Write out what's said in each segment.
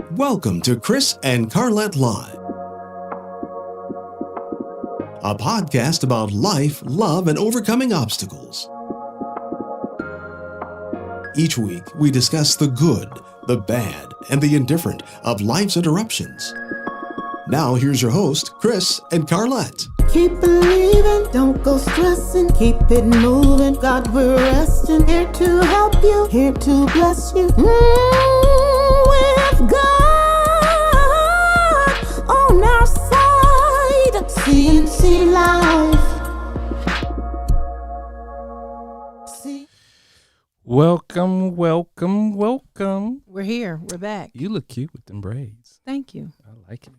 Welcome to Chris and Carlette Live, a podcast about life, love, and overcoming obstacles. Each week, we discuss the good, the bad, and the indifferent of life's interruptions. Now, here's your host, Chris and Carlette. Keep believing, don't go stressing, keep it moving. God, we're resting, here to help you, here to bless you. With God on our side, see life. Welcome. We're here. We're back. You look cute with them braids. Thank you. I like it.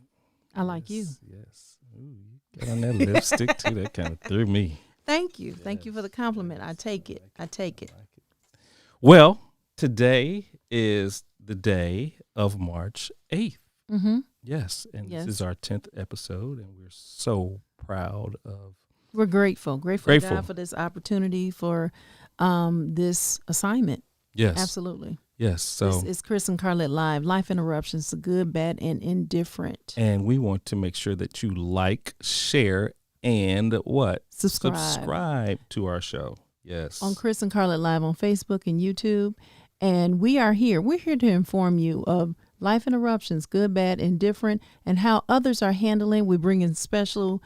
I like you. Yes. Ooh, you got on that lipstick too. That kind of threw me. Thank you. Yes. Thank you for the compliment. I take it. I take it. Well, today is the day of March 8th. Mm-hmm. Yes. And This is our 10th episode, and we're so proud of. We're grateful. Grateful to God for this opportunity, for this assignment. Yes. Absolutely. Yes. So it's Chris and Carlette Live, Life Interruptions, the good, bad, and indifferent. And we want to make sure that you like, share, and what? Subscribe to our show. Yes. On Chris and Carlette Live on Facebook and YouTube. And we are here. We're here to inform you of life interruptions, good, bad, indifferent, and how others are handling. We bring in special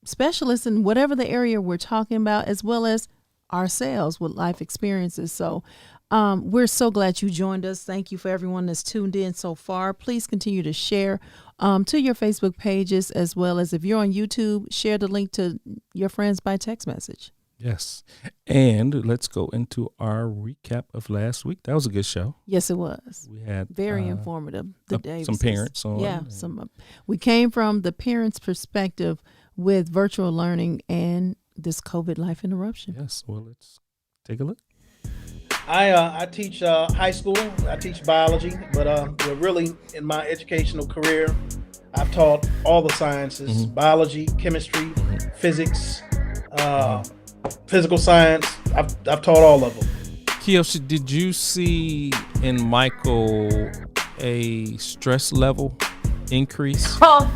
specialists in whatever the area we're talking about, as well as ourselves with life experiences. So we're so glad you joined us. Thank you for everyone that's tuned in so far. Please continue to share to your Facebook pages, as well as if you're on YouTube, share the link to your friends by text message. Yes. And let's go into our recap of last week. That was a good show. Yes, it was. We had very informative. Some parents on. Yeah, we came from the parents' perspective with virtual learning and this COVID life interruption. Yes. Well, let's take a look. I teach high school. I teach biology, but really in my educational career, I've taught all the sciences: biology, chemistry, physics, physical science. I've taught all of them. Kiyoshi, did you see in Michael a stress level increase? Oh,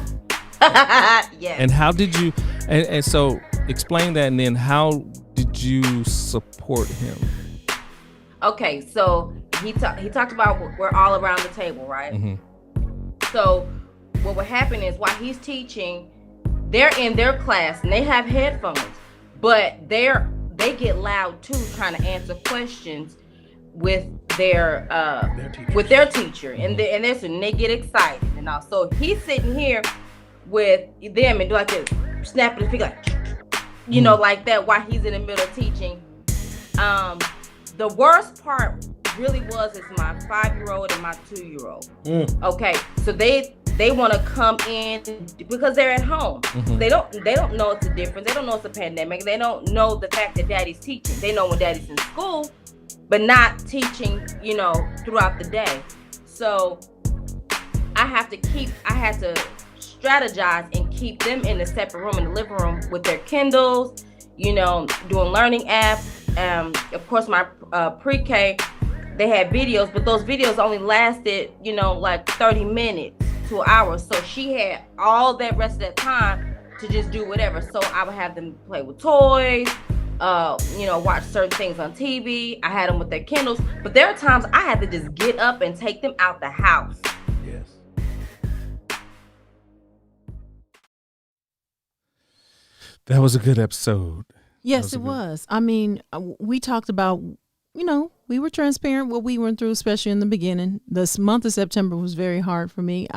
yes. And how did you? And so explain that, and then how did you support him? Okay, so he talked about we're all around the table, right? Mm-hmm. So what would happen is while he's teaching, they're in their class and they have headphones, but they get loud too, trying to answer questions with their teacher, and they get excited and all. So he's sitting here with them and do like this, snapping his finger, like, like that, while he's in the middle of teaching. The worst part really was my 5-year-old and my 2-year-old. Okay, so they want to come in because they're at home. Mm-hmm. They don't know it's a difference. They don't know it's a pandemic. They don't know the fact that daddy's teaching. They know when daddy's in school, but not teaching, throughout the day. So I had to strategize and keep them in a separate room in the living room with their Kindles, doing learning apps. Of course, my pre-K, they had videos, but those videos only lasted, like 30 minutes to an hour. So she had all that rest of that time to just do whatever. So I would have them play with toys, watch certain things on TV. I had them with their Kindles, but there are times I had to just get up and take them out the house. Yes. That was a good episode. Yes, it was. I mean, we talked about, we were transparent what we went through, especially in the beginning. This month of September was very hard for me.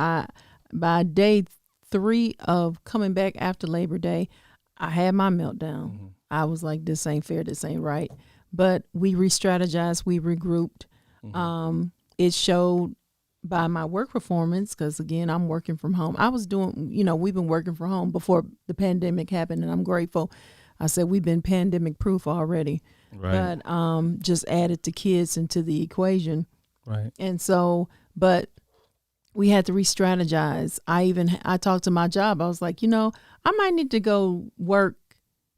By day 3 of coming back after Labor Day, I had my meltdown. Mm-hmm. I was like, this ain't fair, this ain't right. But we re-strategized, we regrouped. Mm-hmm. It showed by my work performance, because again, I'm working from home. I was doing, we've been working from home before the pandemic happened, and I'm grateful. I said we've been pandemic proof already, right. But just added the kids into the equation. Right. And so, but we had to re-strategize. I talked to my job. I was like, I might need to go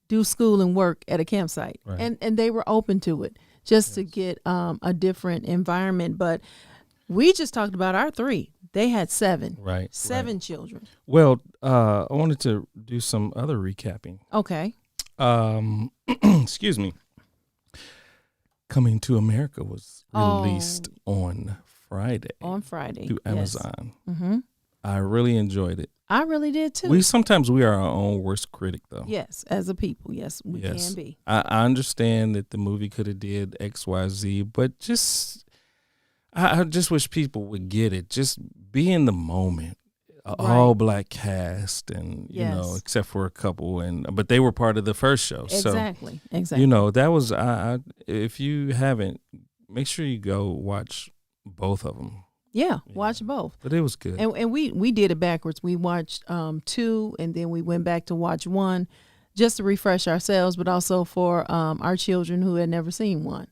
do school and work at a campsite. Right. And they were open to it just to get a different environment. But We just talked about our 3. They had 7. Right. 7 children. Well, I wanted to do some other recapping. Okay. Excuse me. Coming to America was released on Friday. On Friday. Through Amazon. Mm-hmm. I really enjoyed it. I really did too. We are our own worst critic, though. Yes, as a people, yes, we can be. I understand that the movie could have did X, Y, Z, but I just wish people would get it. Just be in the moment. All black cast, and you know, except for a couple, but they were part of the first show. Exactly. You know, that was if you haven't, make sure you go watch both of them. Yeah, watch both. But it was good. And we did it backwards. We watched 2, and then we went back to watch 1, just to refresh ourselves, but also for our children who had never seen 1,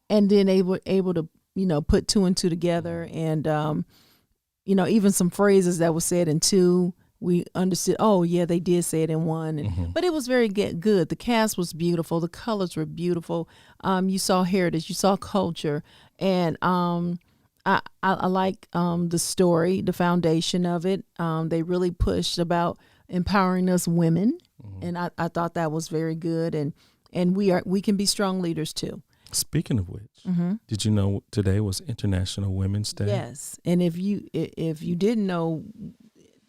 and then able to put 2 and 2 together, and even some phrases that were said in 2, we understood. Oh yeah, they did say it in 1, but it was very good. The cast was beautiful. The colors were beautiful. You saw heritage, you saw culture, and I like the story, the foundation of it. They really pushed about empowering us women, and I thought that was very good. And we can be strong leaders too. Speaking of which, did you know today was International Women's Day? Yes, and if you didn't know,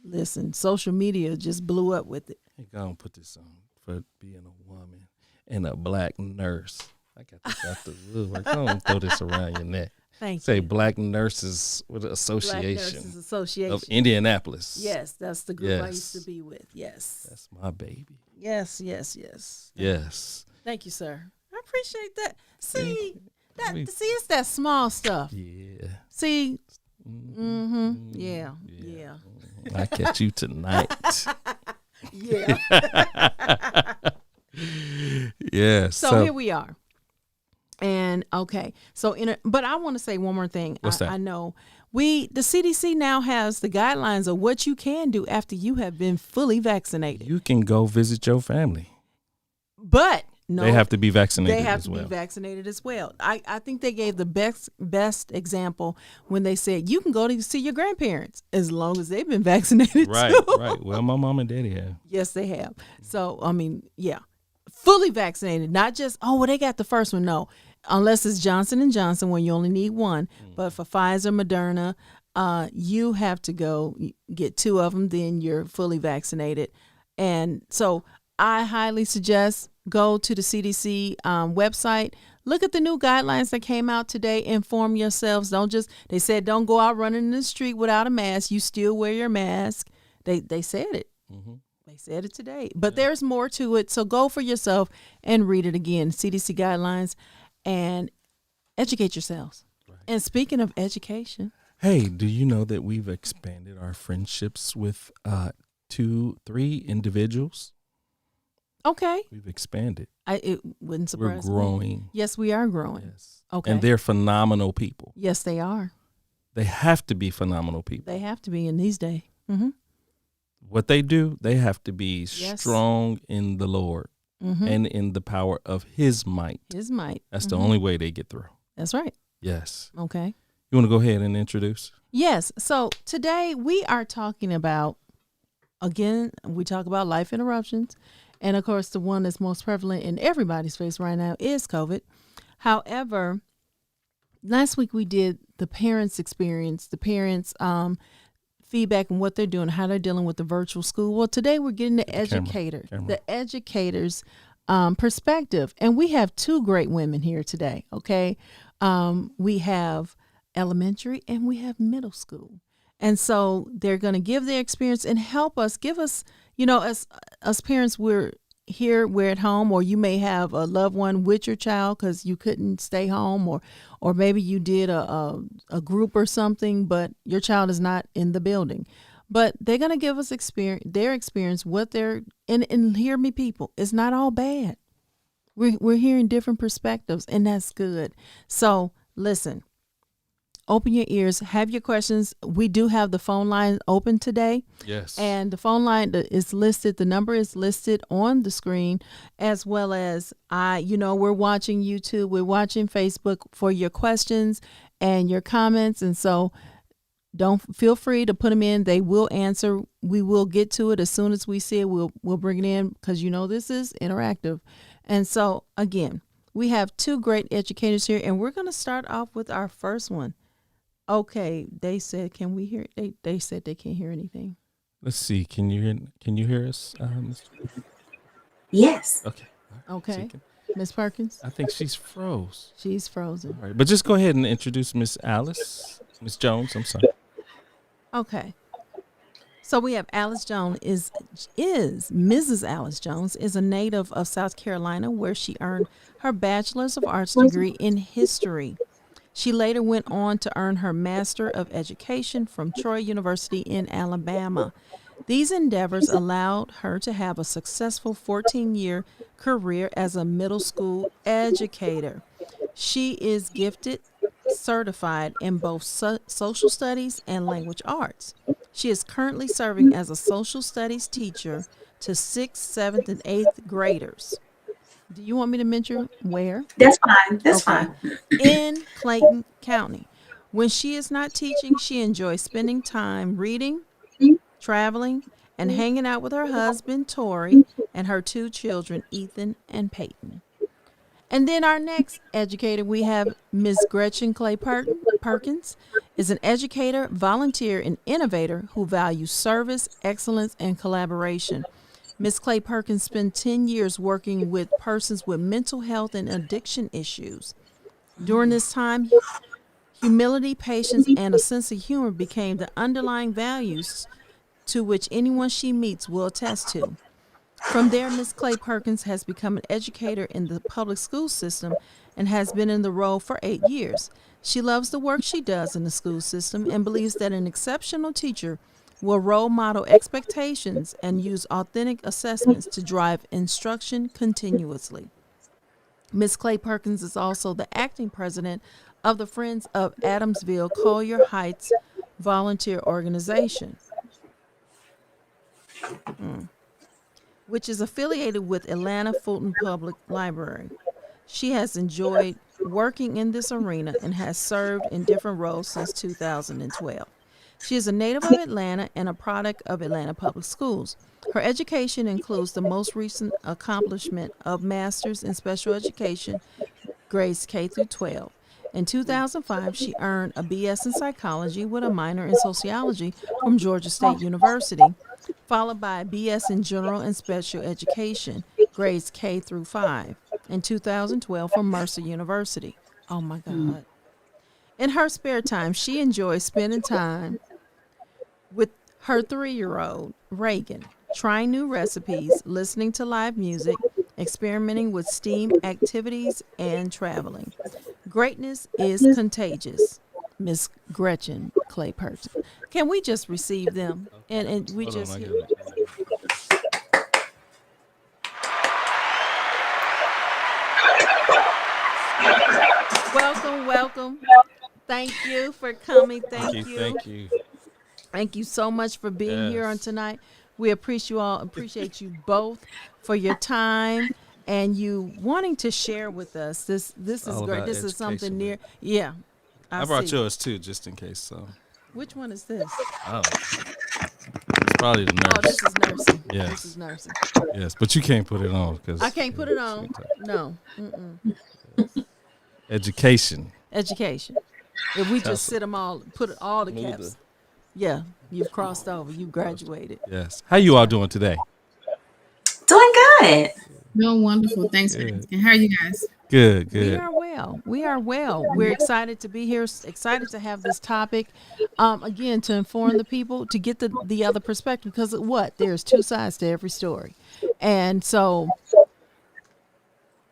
listen, social media just blew up with it. Hey, go and put this on for being a woman and a black nurse. I got this out the woodwork. Go and throw this around your neck. Thank you. Say Black Nurses with Association. Black Nurses Association of Indianapolis. Yes, that's the group I used to be with. Yes. That's my baby. Yes. Yes. Thank you, sir. I appreciate that. See, it's that small stuff. Yeah. See, yeah. I catch you tonight. Yeah. Yeah. So here we are. And okay, but I want to say one more thing. What's that? I know the CDC now has the guidelines of what you can do after you have been fully vaccinated. You can go visit your family. But no, they have to be vaccinated. They have as to well. be vaccinated as well. I think they gave the best example when they said you can go to see your grandparents as long as they've been vaccinated Right, too. right. Well, my mom and daddy have. Yes, they have. So I mean, yeah, fully vaccinated, not just they got the first one. No, unless it's Johnson & Johnson when you only need 1. But for Pfizer, Moderna, you have to go get 2 of them. Then you're fully vaccinated, and so I highly suggest. Go to the CDC website. Look at the new guidelines that came out today. Inform yourselves. They said don't go out running in the street without a mask. You still wear your mask. They said it. They said it today. But there's more to it. So go for yourself and read it again. CDC guidelines, and educate yourselves. Right. And speaking of education. Hey, do you know that we've expanded our friendships with 2-3 individuals? Okay. We've expanded. It wouldn't surprise me. We're growing. Yes, we are growing. Yes. Okay. And they're phenomenal people. Yes, they are. They have to be phenomenal people. They have to be in these days. Mm-hmm. What they do, they have to be strong in the Lord and in the power of His might. His might. That's the only way they get through. That's right. Yes. Okay. You want to go ahead and introduce? Yes. So today we are talking about, again, we talk about life interruptions. And, of course, the one that's most prevalent in everybody's face right now is COVID. However, last week we did the parents' experience, the parents' feedback and what they're doing, how they're dealing with the virtual school. Well, today we're getting the educator, the educator's perspective. And we have 2 great women here today, okay? We have elementary and we have middle school. And so they're going to give their experience and help us, give us, as parents, we're here, we're at home, or you may have a loved one with your child because you couldn't stay home, or maybe you did a group or something, but your child is not in the building. But they're going to give us their experience, what they're, and hear me, people, it's not all bad. We're hearing different perspectives, and that's good. So listen. Open your ears, have your questions. We do have the phone line open today. Yes. And the phone line is listed, the number is listed on the screen, as well as we're watching YouTube, we're watching Facebook for your questions and your comments. And so don't feel free to put them in. They will answer. We will get to it as soon as we see it. We'll bring it in because this is interactive. And so again, we have two great educators here, and we're going to start off with our first one. Okay, they said, can we hear? They said they can't hear anything. Let's see. Can you hear us? Yes. Okay. Okay, Miss Perkins. I think she's froze. She's frozen. All right, but just go ahead and introduce Miss Jones. I'm sorry. Okay. So we have Alice Jones is Mrs. Alice Jones is a native of South Carolina, where she earned her Bachelor's of Arts degree in history. She later went on to earn her Master of Education from Troy University in Alabama. These endeavors allowed her to have a successful 14-year career as a middle school educator. She is gifted, certified in both social studies and language arts. She is currently serving as a social studies teacher to 6th, 7th, and 8th graders. Do you want me to mention where? That's fine. That's fine. In Clayton County. When she is not teaching, she enjoys spending time reading, traveling, and hanging out with her husband, Tori, and her two children, Ethan and Peyton. And then our next educator, we have Ms. Gretchen Clay Perkins, is an educator, volunteer, and innovator who values service, excellence, and collaboration. Ms. Clay Perkins spent 10 years working with persons with mental health and addiction issues. During this time, humility, patience, and a sense of humor became the underlying values to which anyone she meets will attest to. From there, Ms. Clay Perkins has become an educator in the public school system and has been in the role for 8 years. She loves the work she does in the school system and believes that an exceptional teacher will role model expectations and use authentic assessments to drive instruction continuously. Ms. Clay Perkins is also the acting president of the Friends of Adamsville Collier Heights volunteer organization, which is affiliated with Atlanta Fulton Public Library. She has enjoyed working in this arena and has served in different roles since 2012. She is a native of Atlanta and a product of Atlanta Public Schools. Her education includes the most recent accomplishment of Masters in Special Education, grades K through 12. In 2005, she earned a BS in Psychology with a minor in Sociology from Georgia State University, followed by a BS in General and Special Education, grades K through 5, in 2012 from Mercer University. Oh my God. In her spare time, she enjoys spending time with her 3-year-old, Reagan, trying new recipes, listening to live music, experimenting with STEAM activities, and traveling. Greatness is contagious. Miss Gretchen Clay Perkins. Can we just receive them? And we Hold just on, I hear. Welcome. Thank you for coming. Thank you. Thank you. Thank you so much for being here on tonight. We appreciate you both for your time and you wanting to share with us. This is All great. about This is something education, near. Yeah. I brought see. yours too, just in case. So. Which one is this? Oh. It's probably the nurse. Oh, this is nursing. Yes. This is nursing. Yes, but you can't put it on because I can't put it on. No. Education. If we just sit them all, put all the Move caps. Yeah, you've crossed over. You graduated. Yes. How you all doing today? Doing good. No, wonderful. Thanks for asking. How are you guys? Good. We are well. We're excited to be here. Excited to have this topic. Again, to inform the people, to get the other perspective, because there's two sides to every story, and so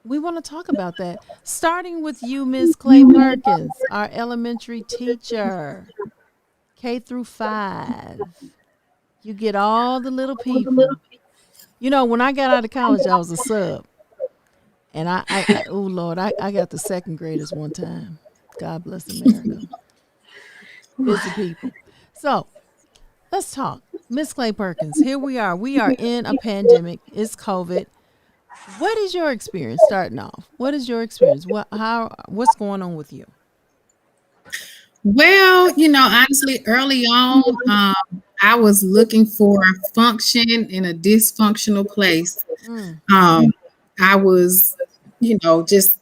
we want to talk about that. Starting with you, Ms. Clay Perkins, our elementary teacher, K through 5. You get all the little people. You know, when I got out of college, I was a sub. And I got the second graders one time. God bless America. Busy people. So let's talk. Miss Clay Perkins, here we are. We are in a pandemic. It's COVID. What is your experience starting off? What is your experience? What's going on with you? Well, honestly, early on, I was looking for a function in a dysfunctional place. Mm. I was, just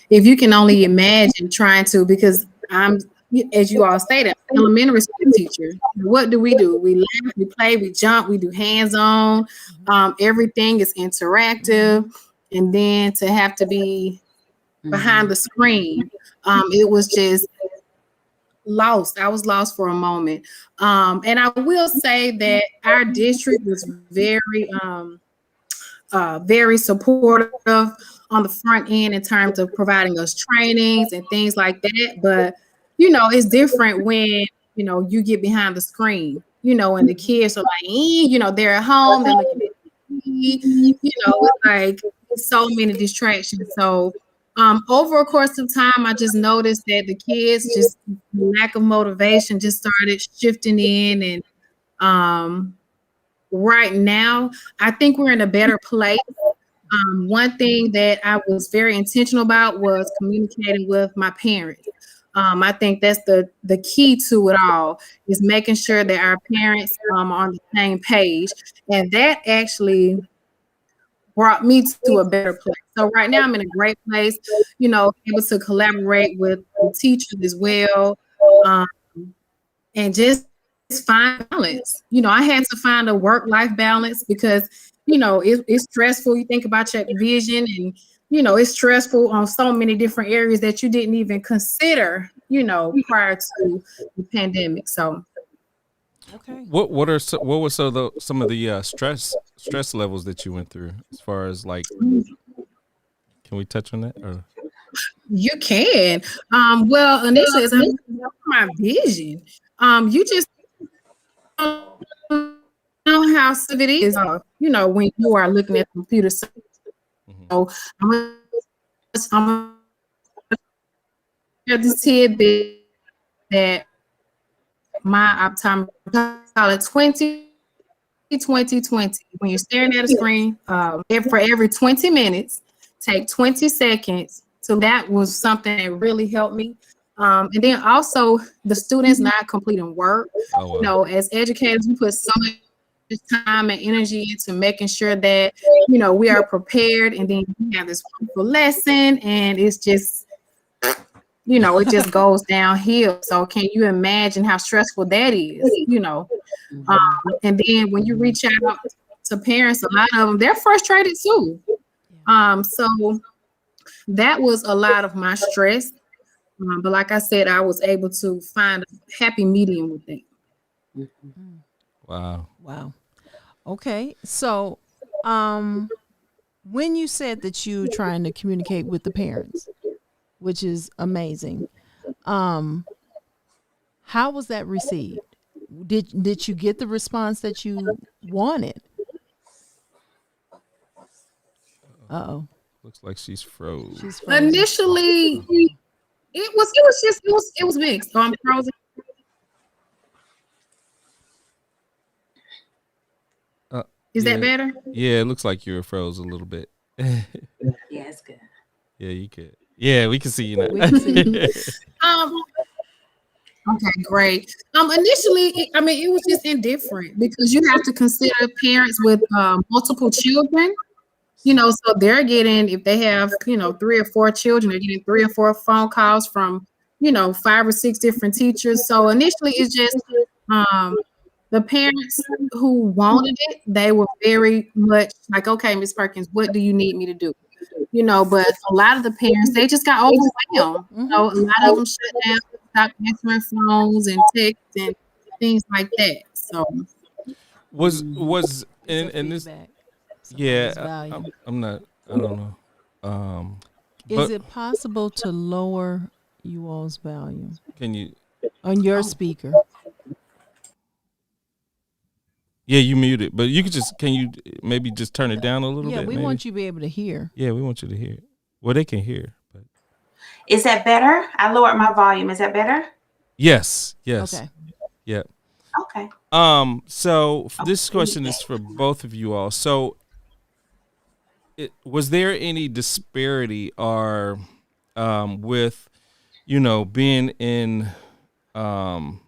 if you can only imagine trying to, because I'm, as you all stated, I'm an elementary school teacher. What do? We laugh, we play, we jump, we do hands on. Everything is interactive. And then to have to be behind the screen, it was just lost. I was lost for a moment. And I will say that our district was very supportive on the front end in terms of providing us trainings and things like that. But it's different when you get behind the screen. And the kids are like, they're at home, they're looking at TV. It's like so many distractions. So over a course of time, I just noticed that the kids just lack of motivation just started shifting in, and right now, I think we're in a better place. One thing that I was very intentional about was communicating with my parents. I think that's the key to it all, is making sure that our parents are on the same page, and that actually brought me to a better place. So right now I'm in a great place, able to collaborate with the teachers as well, um, and just find balance. I had to find a work-life balance because, it's stressful. You think about your vision, and, it's stressful on so many different areas that you didn't even consider, prior to the pandemic. So Okay. What were some of the stress levels that you went through, as far as like, can we touch on that? Or? you can. Well, initially, it's my vision. You just don't know how tough it is, when you are looking at the computer. So I'm gonna tidbit that my optometrist call it 20. When you're staring at a screen, for every 20 minutes, take 20 seconds. So that was something that really helped me. And then also the students not completing work. Oh, wow. As educators, we put so much time and energy into making sure that we are prepared, and then we have this wonderful lesson, and it's just it just goes downhill. So can you imagine how stressful that is? And then when you reach out to parents, a lot of them, they're frustrated too. So that was a lot of my stress. But like I said, I was able to find a happy medium with it. Wow. Wow. Okay. So, when you said that you were trying to communicate with the parents, which is amazing, how was that received? Did you get the response that you wanted? Uh-oh. Looks like she's froze. She's frozen. Initially, it was mixed. So I'm frozen. Is that better? Yeah, it looks like you were froze a little bit. Yeah, it's good. Yeah, you could. Yeah, we can see you now. We can see you. Okay, great. Initially, it was just indifferent, because you have to consider parents with multiple children. So they're getting, if they have 3 or 4 children, they're getting 3 or 4 phone calls from 5 or 6 different teachers. So initially, it's just the parents who wanted it. They were very much like, okay, Miss Perkins, what do you need me to do? But a lot of the parents, they just got overwhelmed. A lot of them shut down, stopped answering phones and texts and things like that. So was and this, yeah, I'm not. I don't know. Is it possible to lower you all's volume? Can you on your speaker? Yeah, you muted, but you could just, can you maybe just turn it down a little bit? Yeah, we want you to be able to hear. Yeah, we want you to hear. Well, they can hear. But is that better? I lowered my volume. Is that better? Yes. Okay. Yeah. Okay. So this question is for both of you all. So, was there any disparity or with, being in an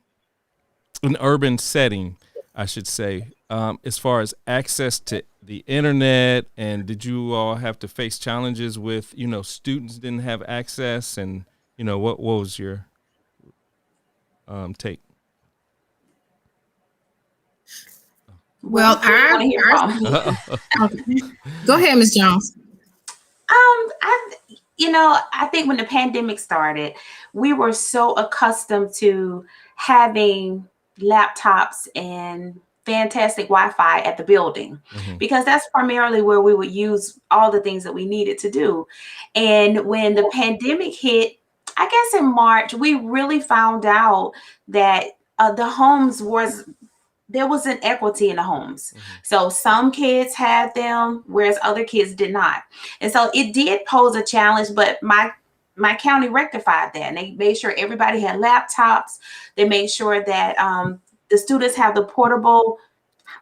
urban setting, I should say, as far as access to the internet? And did you all have to face challenges with, students didn't have access? And, what was your take? Well, I want to hear from. okay. Go ahead, Ms. Jones. I think when the pandemic started, we were so accustomed to having laptops and fantastic Wi-Fi at the building, because that's primarily where we would use all the things that we needed to do. And when the pandemic hit, I guess in March, we really found out that the homes there was an equity in the homes. So some kids had them, whereas other kids did not. And so it did pose a challenge, but my county rectified that. And they made sure everybody had laptops. They made sure that the students have the portable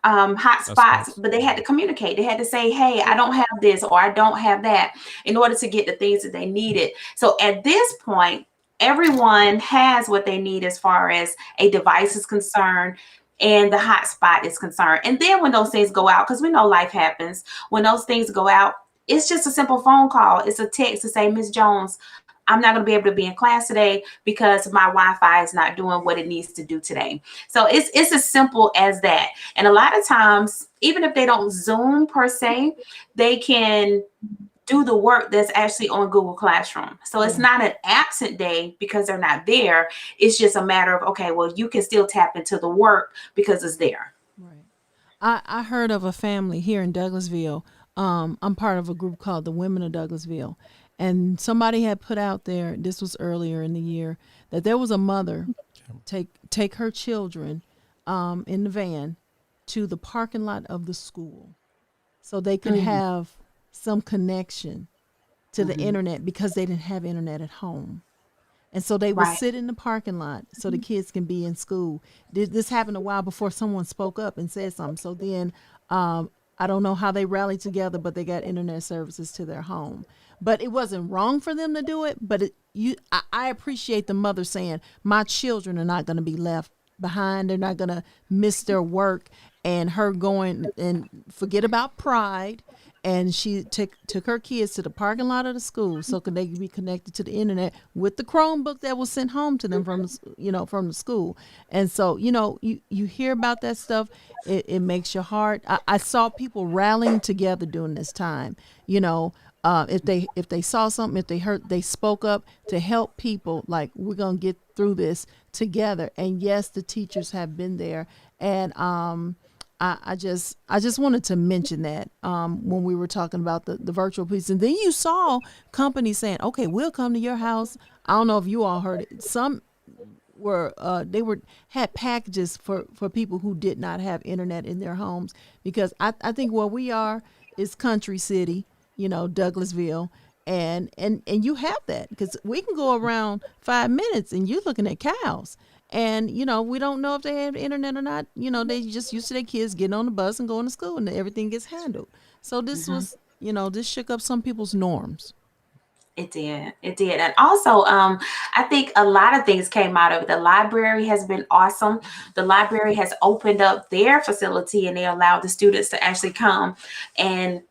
hotspots, but they had to communicate. They had to say, hey, I don't have this, or I don't have that, in order to get the things that they needed. So at this point, everyone has what they need as far as a device is concerned and the hotspot is concerned. And then when those things go out, because we know life happens, when those things go out, it's just a simple phone call. It's a text to say, Ms. Jones, I'm not going to be able to be in class today because my Wi-Fi is not doing what it needs to do today. So it's as simple as that. And a lot of times, even if they don't Zoom per se, they can do the work that's actually on Google Classroom. So it's not an absent day because they're not there. It's just a matter of, okay, well, you can still tap into the work because it's there. Right. I heard of a family here in Douglasville. I'm part of a group called the Women of Douglasville. And somebody had put out there, this was earlier in the year, that there was a mother take her children in the van to the parking lot of the school so they could have some connection to the internet, because they didn't have internet at home. And so they would sit in the parking lot so the kids can be in school. This happened a while before someone spoke up and said something. So then I don't know how they rallied together, but they got internet services to their home. But it wasn't wrong for them to do it. But I appreciate the mother saying, my children are not going to be left behind. They're not going to miss their work. And her going and forget about pride. And she took her kids to the parking lot of the school so they could be connected to the internet with the Chromebook that was sent home to them from the school. And so, you hear about that stuff. It makes your heart. I saw people rallying together during this time. If they saw something, if they heard, they spoke up to help people. Like, we're gonna get through this together. And yes, the teachers have been there. And I just wanted to mention that when we were talking about the virtual piece. And then you saw companies saying, okay, we'll come to your house. I don't know if you all heard it. Some were had packages for people who did not have internet in their homes, because I think where we are is country city, Douglasville. And you have that, because we can go around 5 minutes and you're looking at cows. And, we don't know if they have internet or not. They just used to their kids getting on the bus and going to school, and everything gets handled. So this was, this shook up some people's norms. It did. And also, I think a lot of things came out of it. The library has been awesome. The library has opened up their facility, and they allowed the students to actually come and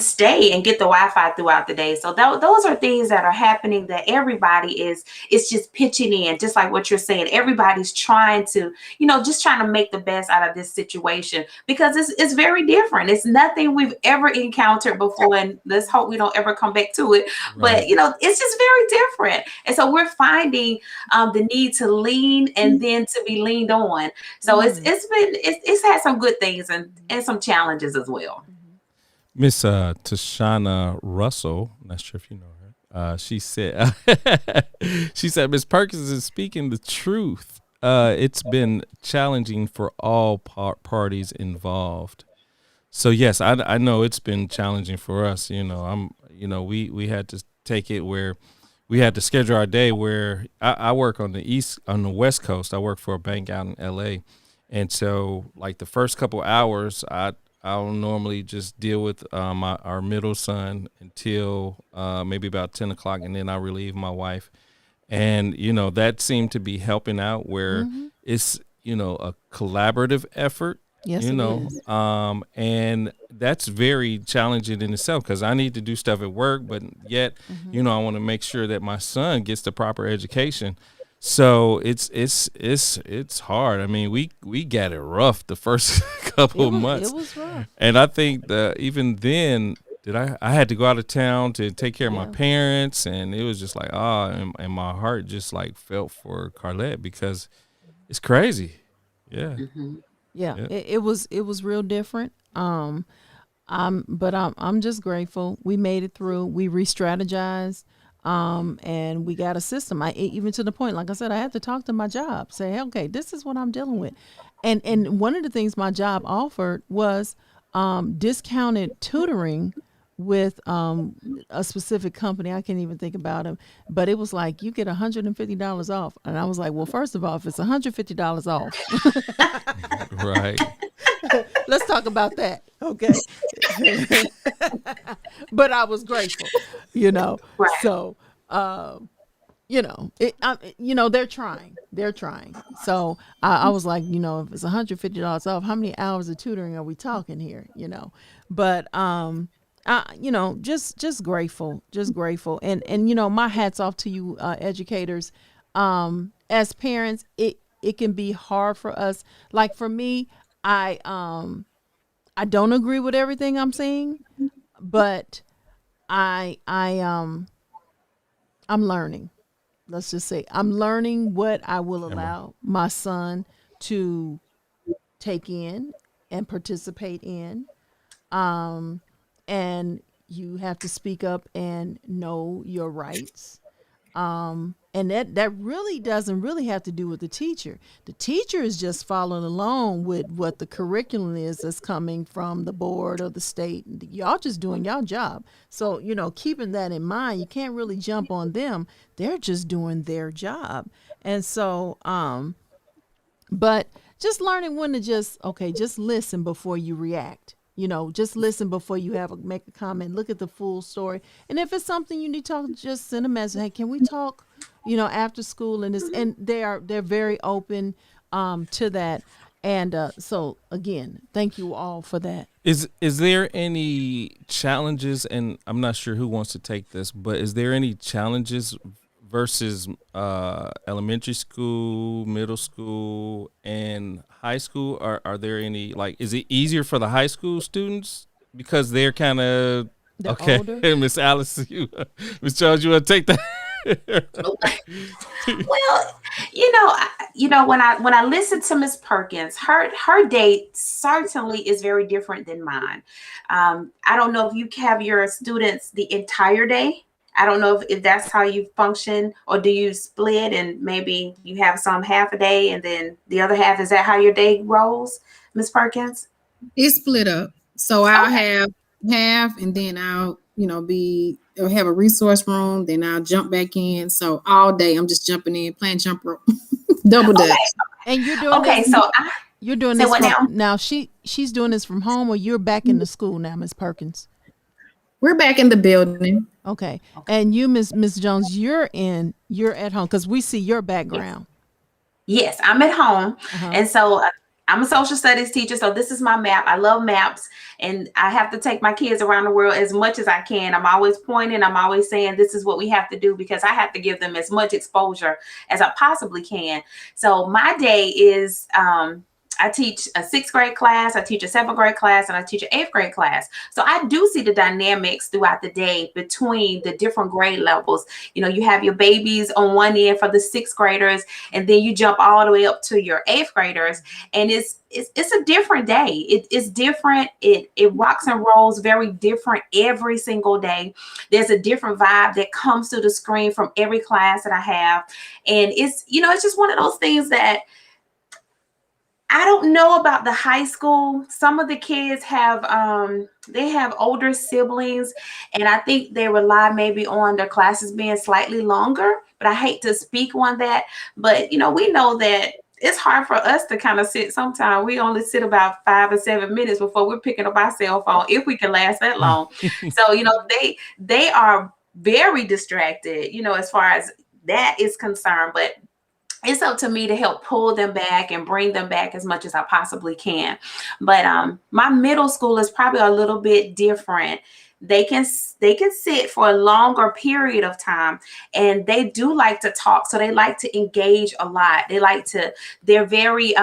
stay and get the Wi-Fi throughout the day. So those are things that are happening that everybody is just pitching in, just like what you're saying. Everybody's trying to, just trying to make the best out of this situation, because it's very different. It's nothing we've ever encountered before, and let's hope we don't ever come back to it. Right. But, it's just very different. And so we're finding the need to lean and then to be leaned on. So it's had some good things and some challenges as well. Miss Tashana Russell, not sure if you know her. She said, Miss Perkins is speaking the truth. It's been challenging for all parties involved. So yes, I know it's been challenging for us. We had to take it where we had to schedule our day. Where I work on the West Coast. I work for a bank out in LA, and so like the first couple hours, I'll normally just deal with our middle son until maybe about 10 o'clock, and then I relieve my wife. And, that seemed to be helping out where it's, a collaborative effort. Yes, it is. And that's very challenging in itself because I need to do stuff at work, but yet, I want to make sure that my son gets the proper education. So it's hard. I mean, we got it rough the first couple of months. It was rough. And I think even then I had to go out of town to take care of my parents, and it was just like, and my heart just like felt for Carlette because it's crazy. Yeah. Yeah. It was real different. But I'm just grateful. We made it through. We re-strategized. And we got a system. Even to the point, like I said, I had to talk to my job, say, hey, okay, this is what I'm dealing with. And one of the things my job offered was discounted tutoring with a specific company. I can't even think about them, but it was like you get $150 off. And I was like, well, first of all, if it's $150 off, right. Let's talk about that. Okay. But I was grateful, Right. So, they're trying. So I was like, if it's $150 off, how many hours of tutoring are we talking here? But, just grateful. And, my hat's off to you, educators. As parents, it can be hard for us. Like for me, I don't agree with everything I'm seeing, but I'm learning. Let's just say I'm learning what I will allow my son to take in and participate in. And you have to speak up and know your rights. And that really doesn't really have to do with the teacher. The teacher is just following along with what the curriculum is that's coming from the board or the state. Y'all just doing y'all job. So, keeping that in mind, you can't really jump on them. They're just doing their job. And so, but just learning when to just listen before you react. Just listen before you make a comment. Look at the full story. And if it's something you need to talk, just send a message. Hey, can we talk, after school? And they're very open to that. And so again, thank you all for that. Is there any challenges, and I'm not sure who wants to take this, but is there any challenges versus elementary school, middle school, and high school? Are there any, is it easier for the high school students because they're kind of okay? Older? Miss Alice, Miss Charles, you want to take that? Well, when I listen to Miss Perkins, her day certainly is very different than mine. I don't know if you have your students the entire day. I don't know if that's how you function, or do you split and maybe you have some half a day and then the other half? Is that how your day rolls, Miss Perkins? It's split up. So I'll have half, and then I'll, have a resource room. Then I'll jump back in. So all day I'm just jumping in, playing jump rope, double dutch. And you're doing this. So you're doing this now. She's doing this from home, or you're back in the school now, Miss Perkins? We're back in the building. Okay. And you, Miss Jones, you're at home because we see your background. Yes, I'm at home. And so I'm a social studies teacher. So this is my map. I love maps, and I have to take my kids around the world as much as I can. I'm always pointing. I'm always saying this is what we have to do because I have to give them as much exposure as I possibly can. So my day is, I teach a 6th grade class, I teach a 7th grade class, and I teach an 8th grade class. So I do see the dynamics throughout the day between the different grade levels. You have your babies on one end for the 6th graders, and then you jump all the way up to your 8th graders. And it's a different day. It's different. It rocks and rolls very different every single day. There's a different vibe that comes to the screen from every class that I have. And it's just one of those things that I don't know about the high school. Some of the kids have older siblings, and I think they rely maybe on their classes being slightly longer, but I hate to speak on that. But, we know that it's hard for us to kind of sit. Sometimes we only sit about 5 or 7 minutes before we're picking up our cell phone, if we can last that long. So, they are very distracted, as far as that is concerned. But it's up to me to help pull them back and bring them back as much as I possibly can. But my middle school is probably a little bit different. They can sit for a longer period of time, and they do like to talk. So they like to engage a lot. They're very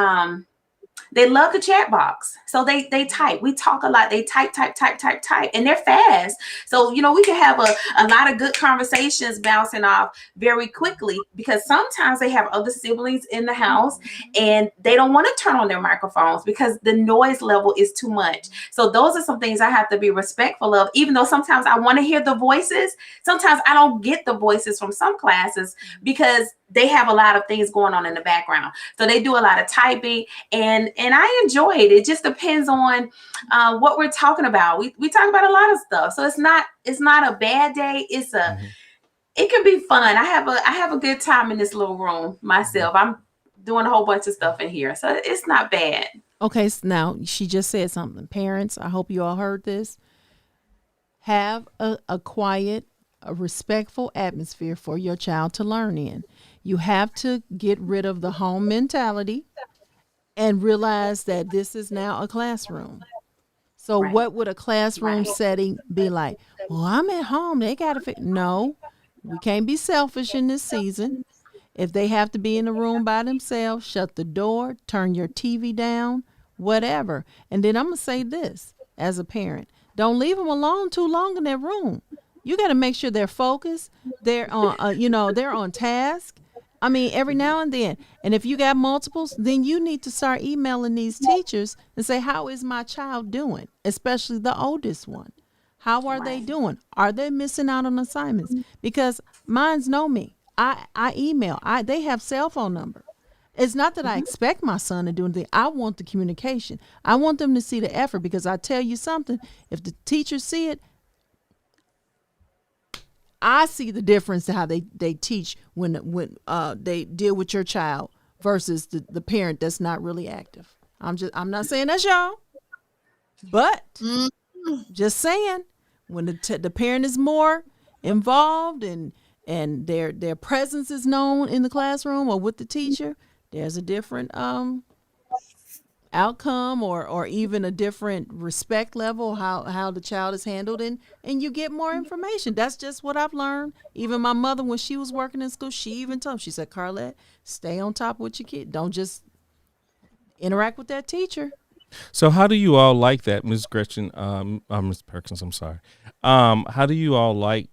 they love the chat box. So they type. We talk a lot. They type, and they're fast. So, we can have a lot of good conversations bouncing off very quickly, because sometimes they have other siblings in the house and they don't want to turn on their microphones because the noise level is too much. So those are some things I have to be respectful of, even though sometimes I want to hear the voices. Sometimes I don't get the voices from some classes because they have a lot of things going on in the background. So they do a lot of typing, and I enjoy it. It just depends on what we're talking about. We talk about a lot of stuff. So it's not a bad day. It can be fun. I have a good time in this little room myself. I'm doing a whole bunch of stuff in here. So it's not bad. Okay, so now she just said something. Parents, I hope you all heard this. Have a quiet, a respectful atmosphere for your child to learn in. You have to get rid of the home mentality and realize that this is now a classroom. So what would a classroom setting be like? Well, I'm at home. They got to No, we can't be selfish in this season. If they have to be in the room by themselves, shut the door, turn your TV down, whatever. And then I'm going to say this as a parent. Don't leave them alone too long in their room. You got to make sure they're focused. They're on, they're on task. I mean, every now and then. And if you got multiples, then you need to start emailing these teachers and say, how is my child doing? Especially the oldest one. How are they doing? Are they missing out on assignments? Because mines know me. I email. They have cell phone number. It's not that I expect my son to do anything. I want the communication. I want them to see the effort, because I tell you something, if the teachers see it, I see the difference to how they teach when they deal with your child versus the parent that's not really active. I'm not saying that's y'all, but just saying when the parent is more involved and their presence is known in the classroom or with the teacher, there's a different outcome or even a different respect level, how the child is handled, and you get more information. That's just what I've learned. Even my mother, when she was working in school, she even told me, she said, Carlette, stay on top with your kid. Don't just interact with that teacher. So how do you all like that, Ms. Gretchen, Ms. Perkins, I'm sorry. How do you all like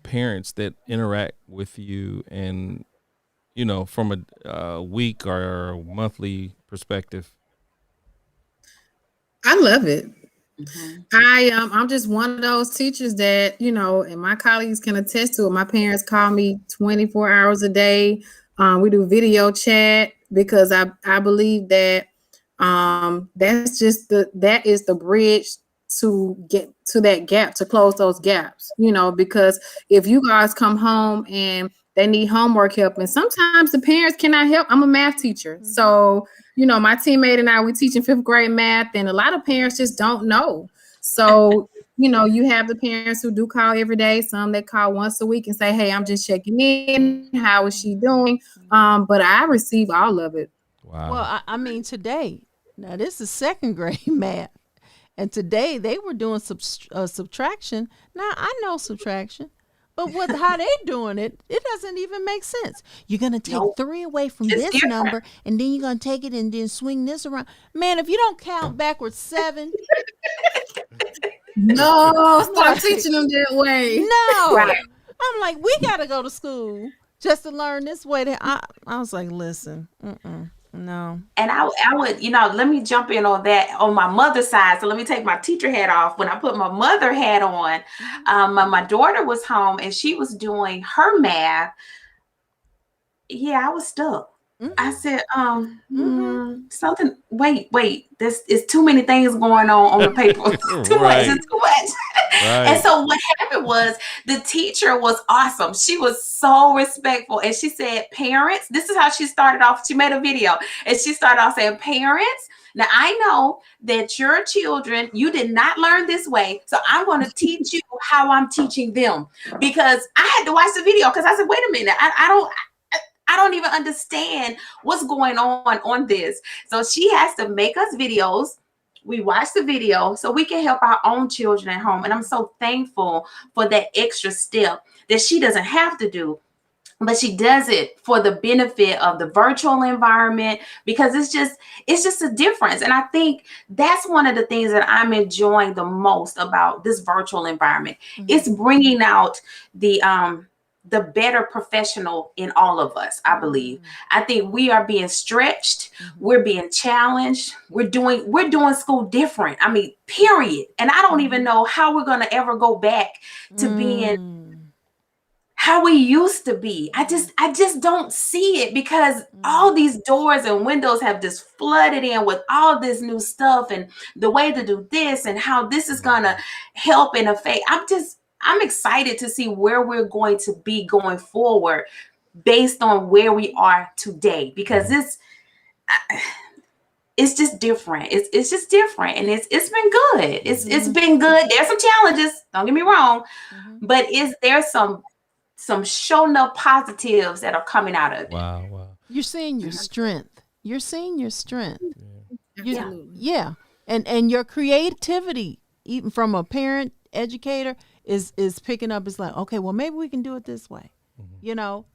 parents that interact with you and, from a week or a monthly perspective? I love it. I'm just one of those teachers that, and my colleagues can attest to it. My parents call me 24 hours a day. We do video chat because I believe that that is the bridge to get to that gap, to close those gaps, because if you guys come home and they need homework help, and sometimes the parents cannot help. I'm a math teacher. So, my teammate and I, we teach in 5th grade math, and a lot of parents just don't know. So, you have the parents who do call every day, some that call once a week and say, hey, I'm just checking in. How is she doing? But I receive all of it. Wow. Well, I mean, today, now this is 2nd grade math. And today they were doing subtraction. Now I know subtraction, but how they doing it doesn't even make sense. You're going to take 3 away from this number, and then you're going to take it and then swing this around. Man, if you don't count backwards 7. No, stop teaching them that way. No. Right. I'm like, we got to go to school just to learn this way. I was like, listen, no. And I would, let me jump in on that on my mother's side. So let me take my teacher hat off. When I put my mother hat on, my daughter was home and she was doing her math. Yeah, I was stuck. I said, something, wait, this is too many things going on the paper. Too much. And so what happened was the teacher was awesome. She was so respectful. And she said, parents, this is how she started off. She made a video and she started off saying, parents, now I know that your children, you did not learn this way. So I'm going to teach you how I'm teaching them, because I had to watch the video because I said, wait a minute, I don't even understand what's going on this. So she has to make us videos. We watch the video so we can help our own children at home. And I'm so thankful for that extra step that she doesn't have to do, but she does it for the benefit of the virtual environment, because it's just a difference. And I think that's one of the things that I'm enjoying the most about this virtual environment. Mm-hmm. It's bringing out the better professional in all of us, I believe. Mm-hmm. I think we are being stretched. Mm-hmm. We're being challenged. We're doing school different. I mean, period. And I don't even know how we're going to ever go back to being how we used to be. I just don't see it, because all these doors and windows have just flooded in with all this new stuff and the way to do this and how this is going to help and affect. I'm excited to see where we're going to be going forward based on where we are today, because it's just different. It's just different. And it's been good. It's been good. There's some challenges, don't get me wrong, but there's some shown up positives that are coming out of it. Wow. You're seeing your strength. You're seeing your strength. Yeah. And your creativity, even from a parent educator, is picking up. It's like, okay, well, maybe we can do it this way,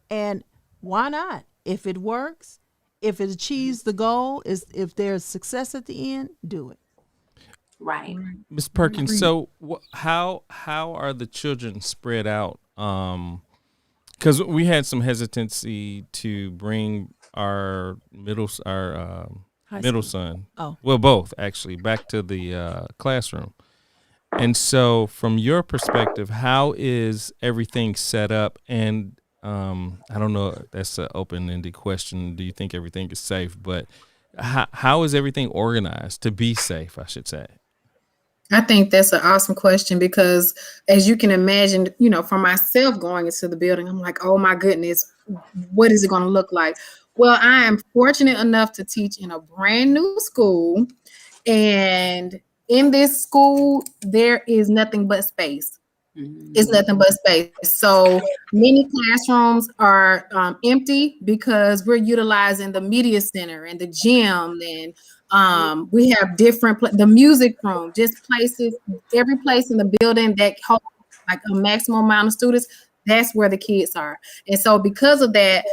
and why not? If it works, if it achieves the goal, if there's success at the end, do it. Right. Ms. Perkins, so how are the children spread out? Because we had some hesitancy to bring our middle son, well, both actually, back to the classroom. And so from your perspective, how is everything set up? And I don't know, that's an open-ended question. Do you think everything is safe? But how is everything organized to be safe, I should say? I think that's an awesome question, because as you can imagine, for myself going into the building, I'm like, oh my goodness, what is it going to look like? Well, I am fortunate enough to teach in a brand new school, and in this school, there is nothing but space. It's nothing but space. So many classrooms are empty because we're utilizing the media center and the gym, and we have different the music room, just places, every place in the building that holds like a maximum amount of students. That's where the kids are. And so because of that,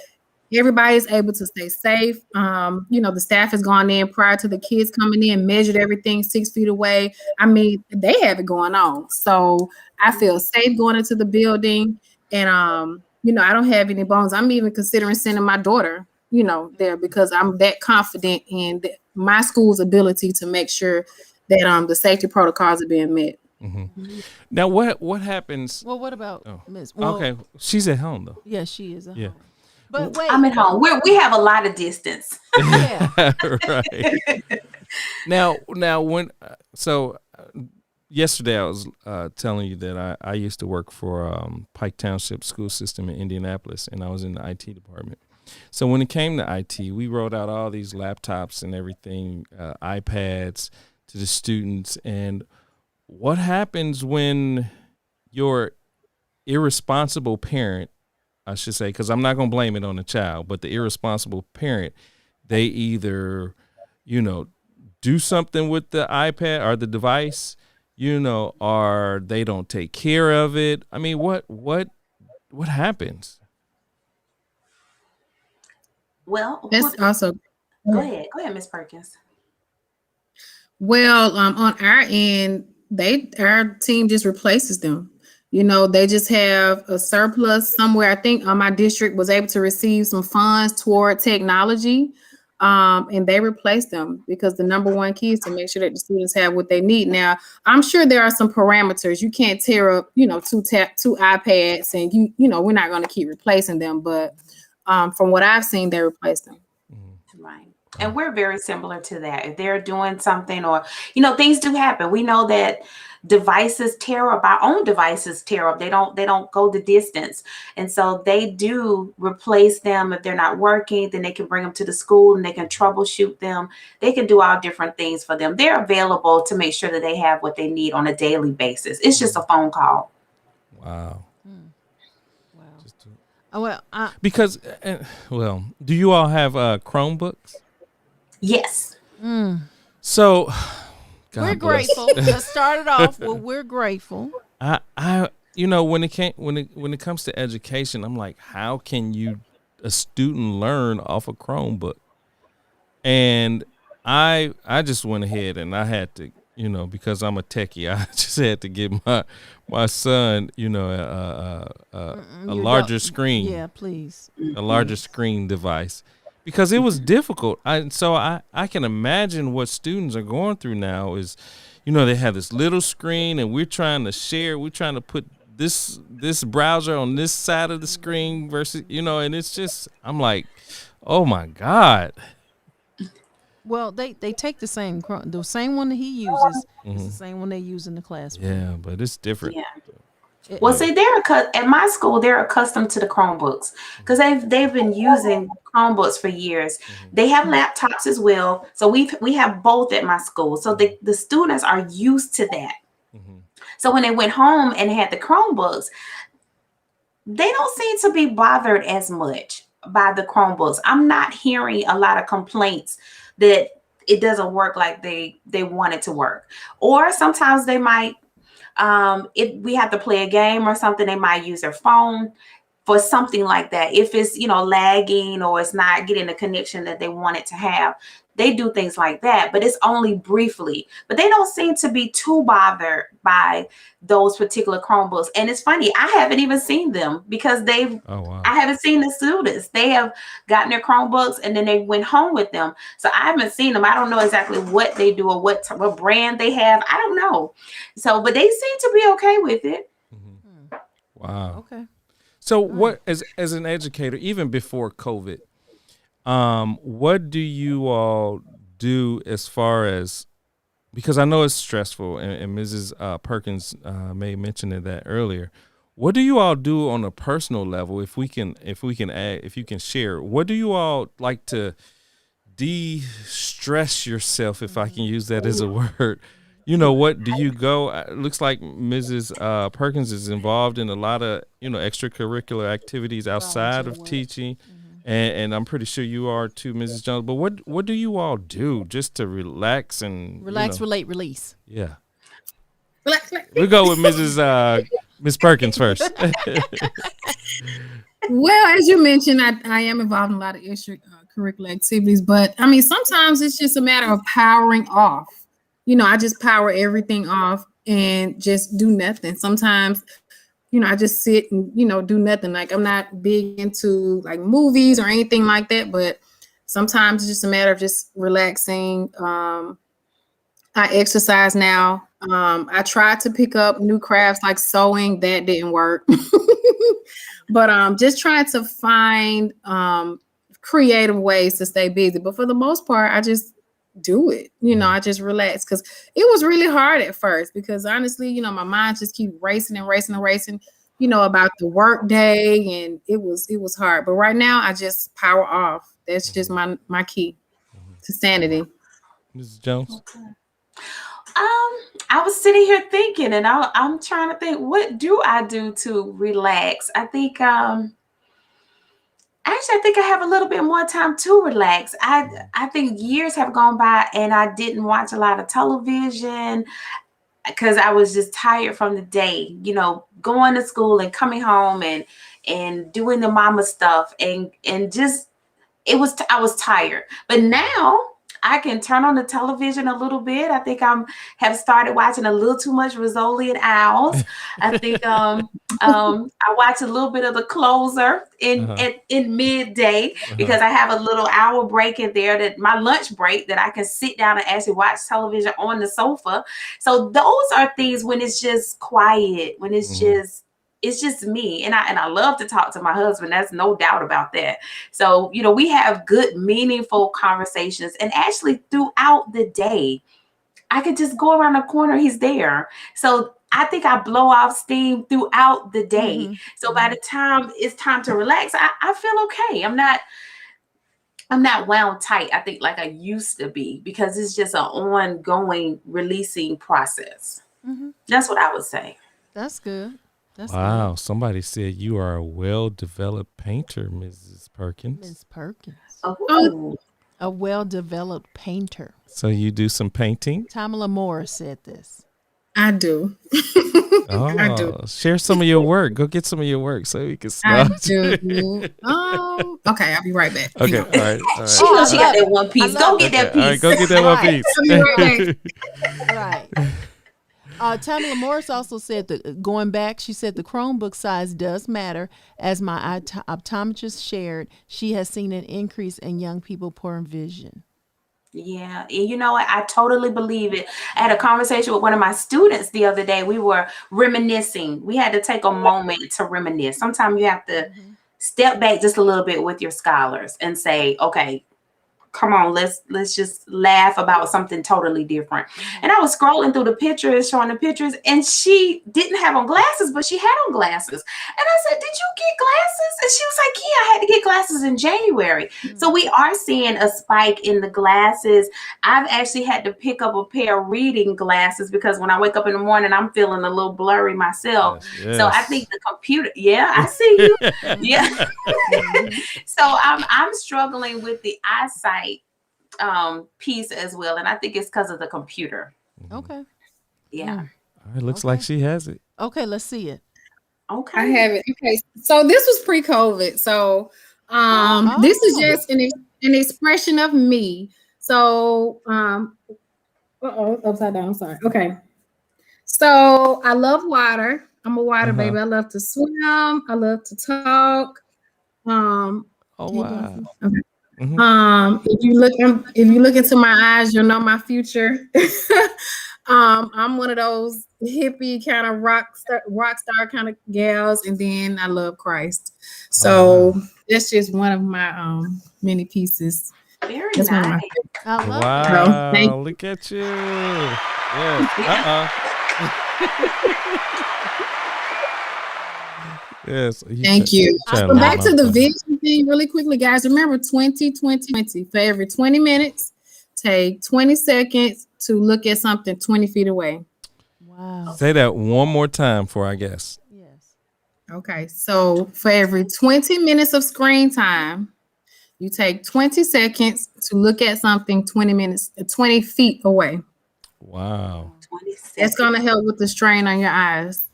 everybody is able to stay safe. The staff has gone in prior to the kids coming in, measured everything 6 feet away. I mean, they have it going on. So I feel safe going into the building. And, I don't have any bones. I'm even considering sending my daughter, there, because I'm that confident in my school's ability to make sure that the safety protocols are being met. Mm-hmm. Now, what happens? Well, what about Ms.? Okay, she's at home, though. Yeah, she is at home. But wait, I'm at home. We have a lot of distance. Yeah. Right. Now when yesterday I was telling you that I used to work for Pike Township School System in Indianapolis, and I was in the IT department. So when it came to IT, we rolled out all these laptops and everything, iPads to the students. And what happens when your irresponsible parent, I should say, because I'm not going to blame it on the child, but the irresponsible parent, they either, do something with the iPad or the device, or they don't take care of it. I mean, what happens? Well, that's also. Go ahead, Ms. Perkins. Well, on our end, our team just replaces them. They just have a surplus somewhere. I think my district was able to receive some funds toward technology, and they replaced them, because the number one key is to make sure that the students have what they need. Now, I'm sure there are some parameters. You can't tear up, two iPads, and we're not going to keep replacing them. But from what I've seen, they replaced them. Right. And we're very similar to that. If they're doing something, or things do happen. We know that devices tear up. Our own devices tear up. They don't go the distance, and so they do replace them. If they're not working, then they can bring them to the school and they can troubleshoot them. They can do all different things for them. They're available to make sure that they have what they need on a daily basis. It's just a phone call. Wow. Wow. Oh, well, Because, do you all have Chromebooks? Yes. So, God we're bless. grateful. Let's start it off. Well, we're grateful. I when it comes to education, I'm like, how can a student learn off a Chromebook? And I just went ahead and I had to, because I'm a techie, I just had to get my son, a larger screen. Yeah, please. A larger screen device. Because it was difficult. So I can imagine what students are going through now is, they have this little screen and we're trying to share. We're trying to put this browser on this side of the screen versus, and it's just, I'm like, oh my God. Well, they take the same one that he uses is the same one they use in the classroom. Yeah, but it's different. Yeah. Well, see, at my school, they're accustomed to the Chromebooks because they've been using Chromebooks for years. They have laptops as well, so we have both at my school. So the students are used to that. So when they went home and had the Chromebooks, they don't seem to be bothered as much by the Chromebooks. I'm not hearing a lot of complaints that it doesn't work like they want it to work, or sometimes they might. If we have to play a game or something, they might use their phone for something like that. If it's, lagging or it's not getting the connection that they want it to have, they do things like that, but it's only briefly. But they don't seem to be too bothered by those particular Chromebooks. And it's funny, I haven't even seen them because I haven't seen the students. They have gotten their Chromebooks and then they went home with them. So I haven't seen them. I don't know exactly what they do or what brand they have. I don't know. So, but they seem to be okay with it. Wow. Okay. So what, as an educator, even before COVID, what do you all do as far as, because I know it's stressful and Mrs. Perkins may mention that earlier. What do you all do on a personal level? If you can share, what do you all like to de-stress yourself, if I can use that as a word? What do you go? It looks like Mrs. Perkins is involved in a lot of, extracurricular activities outside of teaching. And I'm pretty sure you are too, Mrs. Jones. But what do you all do just to relax and relate, release? Yeah. We'll go with Miss Perkins first. Well, as you mentioned, I am involved in a lot of extracurricular activities, but I mean, sometimes it's just a matter of powering off. I just power everything off and just do nothing. Sometimes, I just sit and, do nothing. Like, I'm not big into like movies or anything like that, but sometimes it's just a matter of just relaxing. I exercise now. I tried to pick up new crafts like sewing. That didn't work. But just trying to find creative ways to stay busy. But for the most part, I just do it. I just relax because it was really hard at first because honestly, my mind just keep racing about the work day, and it was hard. But right now I just power off. That's just my key to sanity. Mrs. Jones? I was sitting here thinking, and I'm trying to think, what do I do to relax? I think actually, I think I have a little bit more time to relax. I think years have gone by and I didn't watch a lot of television because I was just tired from the day, going to school and coming home and doing the mama stuff and just I was tired. But now I can turn on the television a little bit. I think have started watching a little too much Rizzoli and Owls. I think I watch a little bit of The Closer in midday because I have a little hour break in there, that my lunch break, that I can sit down and actually watch television on the sofa. So those are things when it's just quiet, when it's just it's just me. And I love to talk to my husband. That's no doubt about that. So, we have good, meaningful conversations. And actually throughout the day, I could just go around the corner, he's there. So I think I blow off steam throughout the day. So by the time it's time to relax, I feel okay. I'm not wound tight, I think, like I used to be, because it's just an ongoing releasing process. That's what I would say. That's good. Wow. Good. Somebody said you are a well-developed painter, Mrs. Perkins. Ms. Perkins. Oh. A well-developed painter. So you do some painting? Tamala Morris said this. I do. Oh, I do. Share some of your work. Go get some of your work so we can I start. do. Okay, I'll be right back. Okay, all right. She knows she got that one piece. Go get that piece. All right, go get that one piece. I'll be right back. Right. Tamala Morris also said that going back, she said the Chromebook size does matter. As my optometrist shared, she has seen an increase in young people poor vision. Yeah. And you know what? I totally believe it. I had a conversation with one of my students the other day. We were reminiscing. We had to take a moment to reminisce. Sometimes you have to step back just a little bit with your scholars and say, okay, come on, let's just laugh about something totally different. And I was scrolling through the pictures, showing the pictures, and she didn't have on glasses, but she had on glasses. And I said, did you get glasses? And she was like, yeah, I had to get glasses in January. So we are seeing a spike in the glasses. I've actually had to pick up a pair of reading glasses because when I wake up in the morning, I'm feeling a little blurry myself. Yes. So I think the computer, I see you. Yeah. So I'm struggling with the eyesight piece as well, and I think it's because of the computer. Okay. Yeah. All right, looks like she has it. Okay, let's see it. Okay. I have it. Okay, so this was pre-COVID. So this is just an expression of me. So upside down. Sorry. Okay. So I love water. I'm a water baby. I love to swim. I love to talk. Oh wow. Okay. If you look into my eyes, you'll know my future. I'm one of those hippie kind of rock star kind of gals, and then I love Christ. So that's just one of my many pieces. Very that's nice. I love Wow. it. Look at you. Yes. Yes. Thank you. So back to the vision. vision thing really quickly, guys. Remember 20. For every 20 minutes, take 20 seconds to look at something 20 feet away. Wow. Say that one more time for our guests. Yes. Okay. So for every 20 minutes of screen time, you take 20 seconds to look at something 20 feet away. Wow. 20 seconds. That's going to help with the strain on your eyes.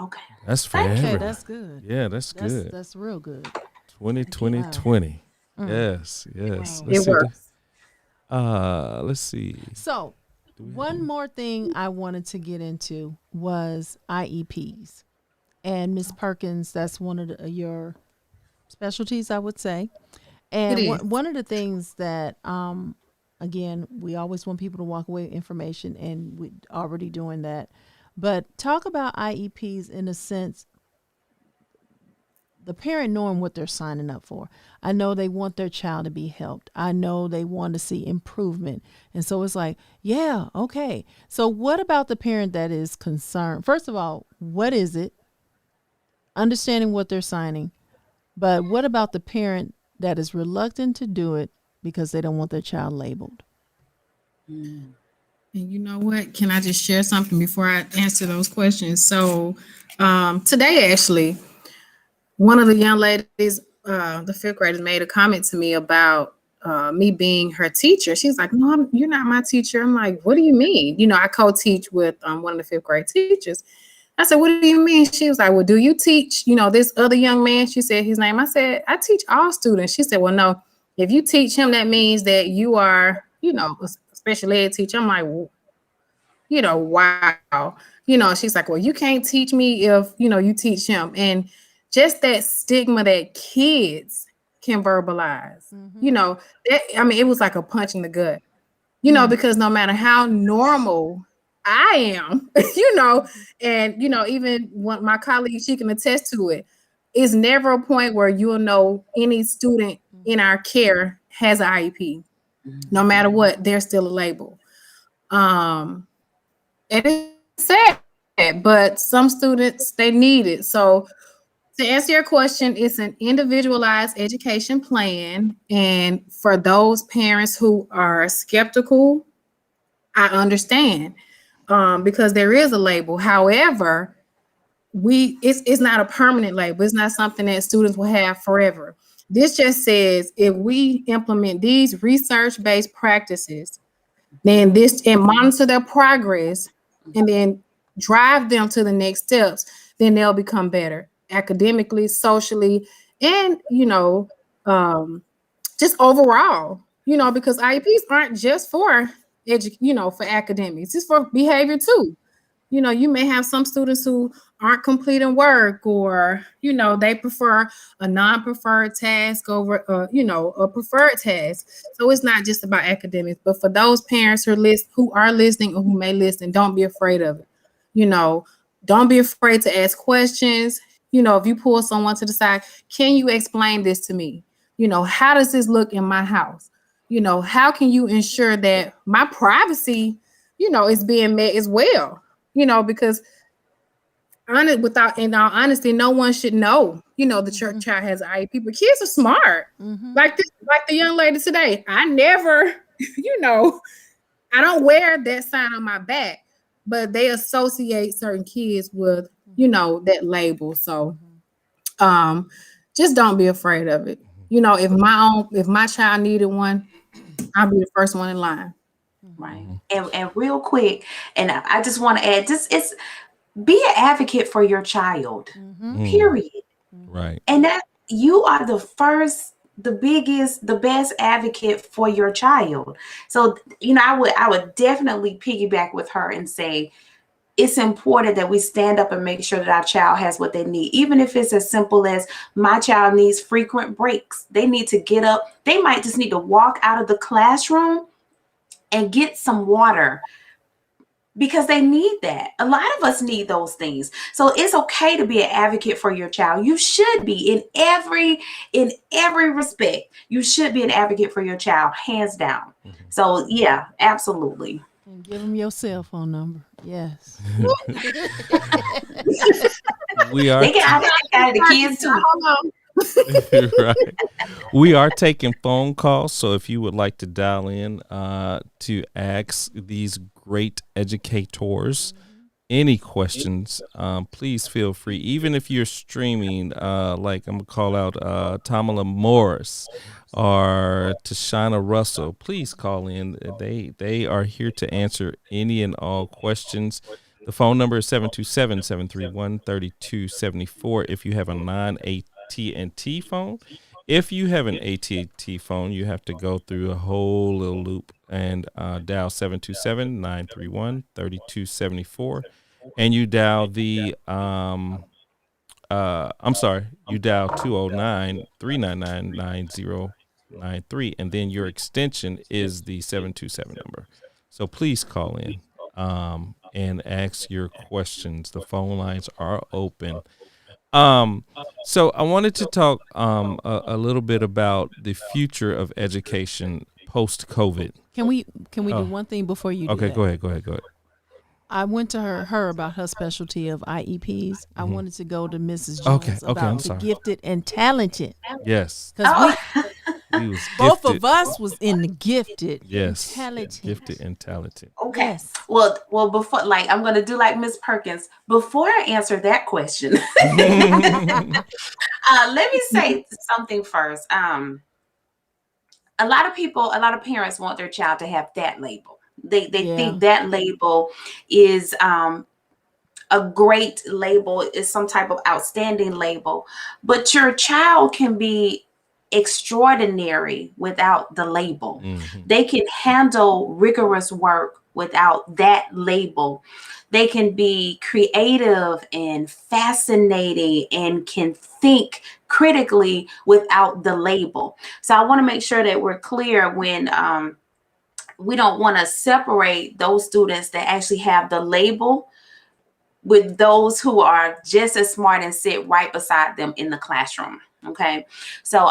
Okay. That's for Okay, everyone. that's good. Yeah, that's good. That's real good. 20. Yes. Wow. It works. Let's see. So one more thing I wanted to get into was IEPs. And Ms. Perkins, that's one of your specialties, I would say. And one of the things that, again, we always want people to walk away with information, and we're already doing that. But talk about IEPs in a sense, the parent knowing what they're signing up for. I know they want their child to be helped. I know they want to see improvement. And so it's like, yeah, okay. So what about the parent that is concerned? First of all, what is it? Understanding what they're signing. But what about the parent that is reluctant to do it because they don't want their child labeled? And you know what? Can I just share something before I answer those questions? So today, actually, one of the young ladies, the fifth graders, made a comment to me about me being her teacher. She's like, no, you're not my teacher. I'm like, what do you mean? You know, I co-teach with one of the fifth grade teachers. I said, what do you mean? She was like, well, do you teach, this other young man? She said his name. I said, I teach all students. She said, well, no, if you teach him, that means that you are, a special ed teacher. I'm like, wow. She's like, well, you can't teach me if, you teach him. And just that stigma that kids can verbalize, it was like a punch in the gut, because no matter how normal I am, and even one my colleague, she can attest to it. It's never a point where you'll know any student in our care has an IEP. No matter what, there's still a label. And it's sad, but some students they need it. So to answer your question, it's an individualized education plan. And for those parents who are skeptical, I understand because there is a label. However, it's not a permanent label. It's not something that students will have forever. This just says if we implement these research-based practices, then this and monitor their progress and then drive them to the next steps, then they'll become better academically, socially, and just overall, because IEPs aren't just for for academics, it's for behavior too. You may have some students who aren't completing work, or they prefer a non-preferred task over a preferred task. So it's not just about academics, but for those parents who are listening or who may listen, don't be afraid of it. Don't be afraid to ask questions. If you pull someone to the side, can you explain this to me? How does this look in my house? How can you ensure that my privacy is being met as well? Because in all honesty, no one should know, that your child has an IEP, but kids are smart. Like the young lady today. I never, I don't wear that sign on my back, but they associate certain kids with, that label. So, just don't be afraid of it. If my child needed one, I'll be the first one in line. Right. And real quick, and I just want to add, it's be an advocate for your child, period. Right. And that you are the first, the biggest, the best advocate for your child. So, I would definitely piggyback with her and say, it's important that we stand up and make sure that our child has what they need. Even if it's as simple as my child needs frequent breaks. They need to get up. They might just need to walk out of the classroom and get some water, because they need that. A lot of us need those things. So it's okay to be an advocate for your child. You should be in every respect. You should be an advocate for your child, hands down. So yeah, absolutely. And give them your cell phone number. Yes. We are. They can identify the kids too. Right. We are taking phone calls, so if you would like to dial in to ask these great educators any questions, please feel free. Even if you're streaming, like I'm gonna call out Tamala Morris or Tashana Russell, please call in. They are here to answer any and all questions. The phone number is 727-731-3274 if you have a non-AT&T phone. If you have an AT&T phone, you have to go through a whole little loop and dial 727-931-3274. And you dial you dial 209-399-9093, and then your extension is the 727 number. So please call in and ask your questions. The phone lines are open. So I wanted to talk a little bit about the future of education post-COVID. Can we do one thing before you do that? Go ahead. I went to her about her specialty of IEPs. I wanted to go to Mrs. Jones about the gifted and talented. Yes. Because both gifted. of us was in the gifted yes. and talented. Gifted and talented. Okay. Yes. Well, before, I'm going to do like Miss Perkins. Before I answer that question, let me say something first. A lot of parents want their child to have that label. They think that label is a great label, is some type of outstanding label, but your child can be extraordinary without the label. They can handle rigorous work without that label. They can be creative and fascinating and can think critically without the label. So I want to make sure that we're clear when we don't want to separate those students that actually have the label with those who are just as smart and sit right beside them in the classroom. Okay. So,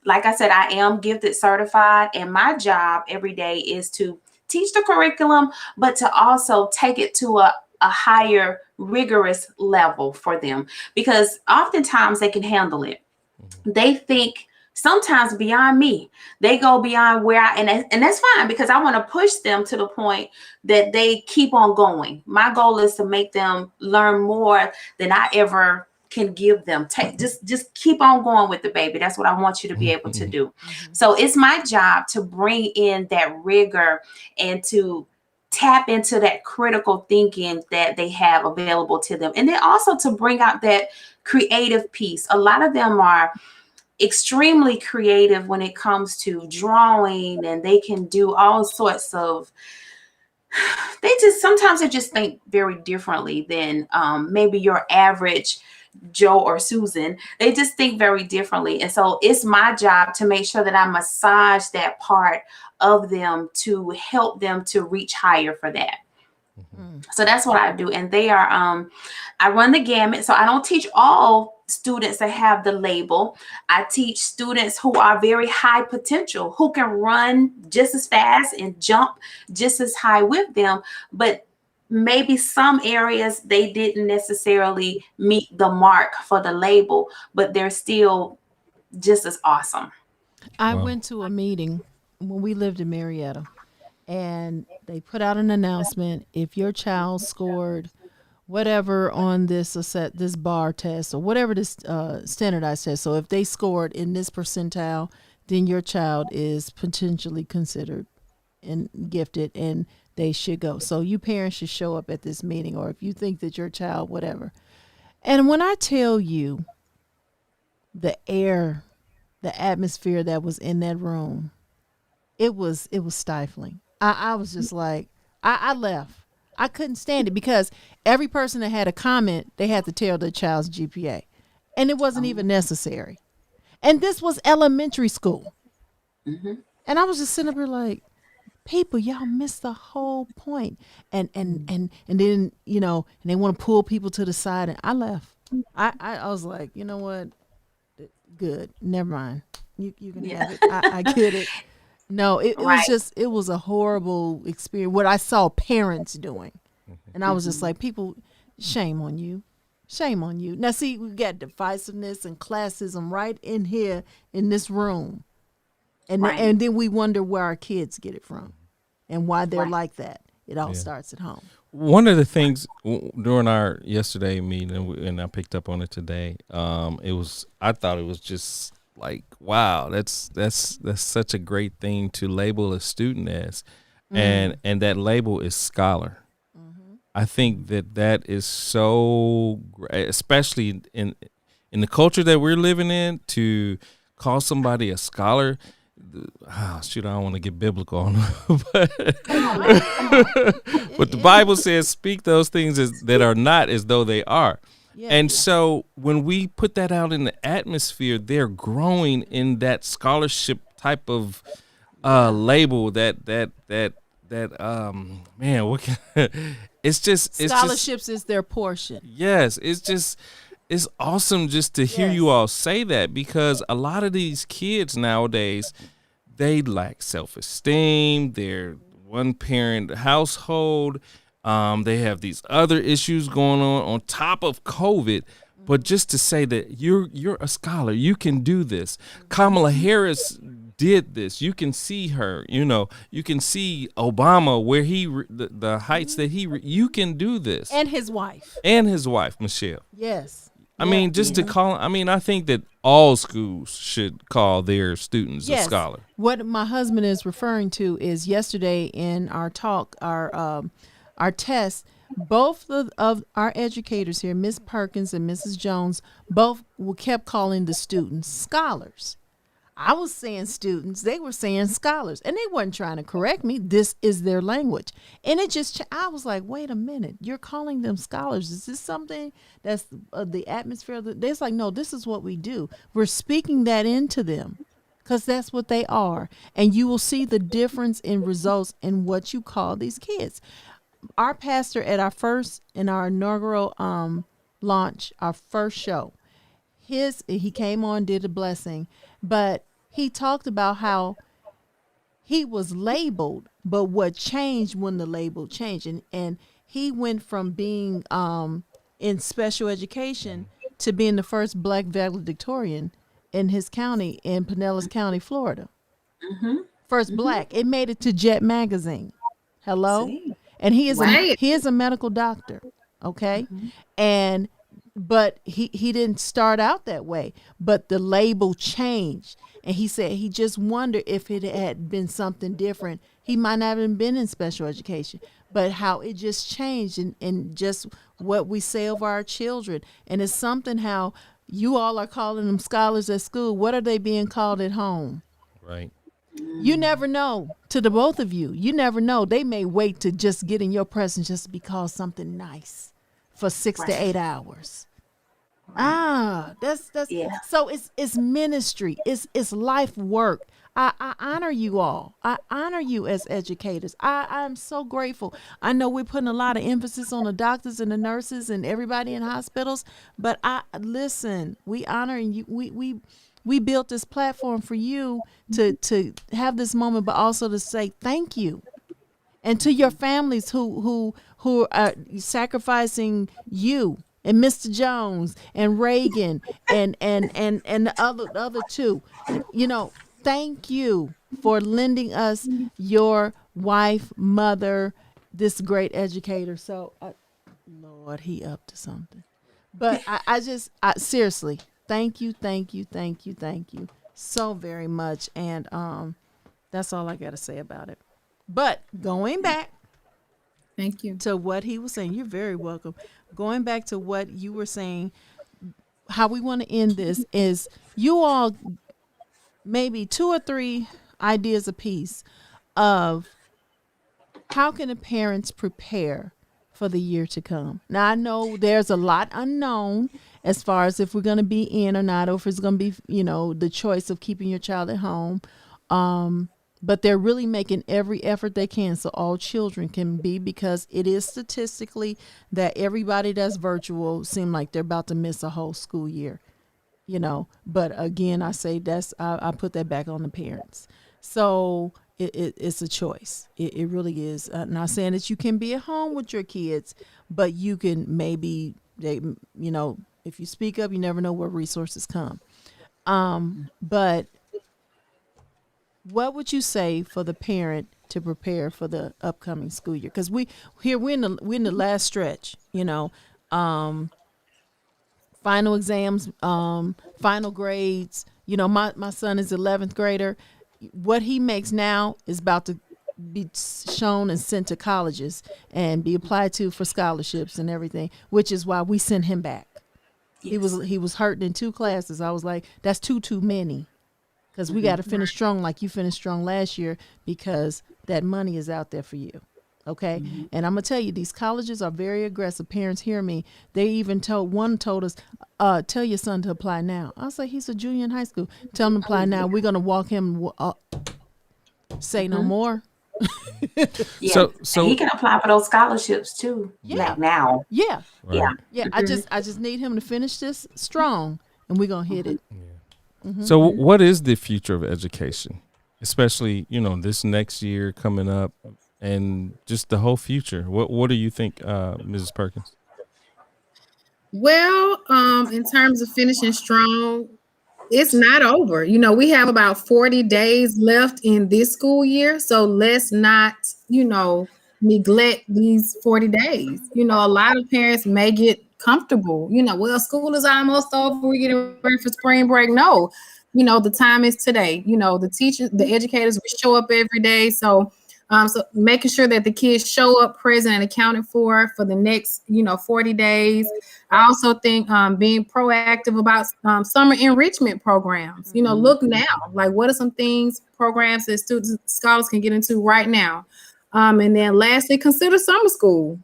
like I said, I am gifted certified, and my job every day is to teach the curriculum, but to also take it to a higher rigorous level for them, because oftentimes they can handle it. They think sometimes beyond me. They go beyond where and that's fine, because I want to push them to the point that they keep on going. My goal is to make them learn more than I ever can give them. Just keep on going with the baby. That's what I want you to be able to do. So it's my job to bring in that rigor and to tap into that critical thinking that they have available to them. And then also to bring out that creative piece. A lot of them are extremely creative when it comes to drawing, and they can do all sorts of, sometimes they just think very differently than maybe your average Joe or Susan. They just think very differently. And so it's my job to make sure that I massage that part of them to help them to reach higher for that. So that's what I do. And they are, I run the gamut. So I don't teach all students that have the label. I teach students who are very high potential, who can run just as fast and jump just as high with them. But maybe some areas they didn't necessarily meet the mark for the label, but they're still just as awesome. I went to a meeting when we lived in Marietta, and they put out an announcement: if your child scored whatever on this bar test or whatever this standardized test, so if they scored in this percentile, then your child is potentially considered and gifted, and they should go. So you parents should show up at this meeting, or if you think that your child, whatever. And when I tell you the air, the atmosphere that was in that room, it was stifling. I was just like, I left. I couldn't stand it, because every person that had a comment, they had to tell their child's GPA, and it wasn't even necessary. And this was elementary school. And I was just sitting up here like, people, y'all missed the whole point. And then, you know, and they want to pull people to the side, and I left. I was like, you know what? Good. Never mind. You can have it. I get it. No, it was just, it was a horrible experience. What I saw parents doing. And I was just like, people, shame on you. Shame on you. Now, see, we got divisiveness and classism right in here in this room. And then we wonder where our kids get it from and why they're like that. It all starts at home. One of the things during our yesterday meeting, and I picked up on it today, I thought it was just like, wow, that's such a great thing to label a student as, and that label is scholar. I think that is so great, especially in the culture that we're living in, to call somebody a scholar. I don't want to get biblical on them, but the Bible says, speak those things that are not as though they are. And so when we put that out in the atmosphere, they're growing in that scholarship type of label that man, what can, scholarships is their portion. Yes, it's awesome just to hear you all say that, because a lot of these kids nowadays, they lack self-esteem. They're one-parent household. They have these other issues going on top of COVID. But just to say that you're a scholar, you can do this. Kamala Harris did this. You can see her. You know, you can see Obama, where the heights that you can do this. And his wife, Michelle. Yes. I mean, just to call. I mean, I think that all schools should call their students a scholar. What my husband is referring to is yesterday in our talk, our test, both of our educators here, Miss Perkins and Mrs. Jones, both kept calling the students scholars. I was saying students, they were saying scholars, and they wasn't trying to correct me. This is their language. And I was like, wait a minute, you're calling them scholars. Is this something that's the atmosphere? They're like, no, this is what we do. We're speaking that into them. because that's what they are. And you will see the difference in results in what you call these kids. Our pastor at in our inaugural launch, our first show, he came on, did a blessing, but he talked about how he was labeled, but what changed when the label changed. And he went from being in special education to being the first black valedictorian in his county, in Pinellas County, Florida. First black. It made it to Jet Magazine. Hello? See? And he is Right. he is a medical doctor. Okay? And but he didn't start out that way. But the label changed. And he said he just wondered if it had been something different. He might not have been in special education, but how it just changed in just what we say of our children. And it's something how you all are calling them scholars at school. What are they being called at home? Right. You never know. To the both of you, you never know. They may wait to just get in your presence just to be called something nice for 6 to 8 hours. That's Yeah. so it's ministry. It's life work. I honor you all. I honor you as educators. I'm so grateful. I know we're putting a lot of emphasis on the doctors and the nurses and everybody in hospitals, but listen, we honor you. We built this platform for you to have this moment, but also to say thank you. And to your families who are sacrificing you and Mr. Jones and Reagan and the other two, thank you for lending us your wife, mother, this great educator. So, Lord, he up to something. But I seriously, thank you so very much. And that's all I got to say about it. But going back Thank you. to what he was saying, you're very welcome. Going back to what you were saying, how we want to end this is you all maybe 2 or 3 ideas apiece of how can the parents prepare for the year to come. Now, I know there's a lot unknown as far as if we're going to be in or not, or if it's going to be, the choice of keeping your child at home. But they're really making every effort they can so all children can be, because it is statistically that everybody that's virtual seem like they're about to miss a whole school year, But again, I say I put that back on the parents. So it's a choice. It really is. Not saying that you can be at home with your kids, but you can maybe, if you speak up, you never know where resources come. But what would you say for the parent to prepare for the upcoming school year? Because we're in the last stretch, final exams, final grades. My son is 11th grader. What he makes now is about to be shown and sent to colleges and be applied to for scholarships and everything, which is why we sent him back. Yes. He was hurting in 2 classes. I was like, that's too many. Because we got to finish strong like you finished strong last year, because that money is out there for you. Okay. And I'm going to tell you, these colleges are very aggressive. Parents hear me. They even told us, tell your son to apply now. I was like, he's a junior in high school. Tell him to apply now. We're going to walk him. Say no more. Yeah. So he can apply for those scholarships too. Yeah. Like now. Yeah. Right. Yeah. I just need him to finish this strong, and we're going to hit it. So what is the future of education, especially, this next year coming up, and just the whole future? What do you think, Mrs. Perkins? Well, in terms of finishing strong, it's not over. We have about 40 days left in this school year. So let's not, neglect these 40 days. A lot of parents may get comfortable. Well, school is almost over. We're getting ready for spring break. No, the time is today. The teachers, the educators will show up every day. So making sure that the kids show up present and accounted for the next, 40 days. I also think being proactive about summer enrichment programs. Look now, like what are some programs that students, scholars can get into right now? And then lastly, consider summer school.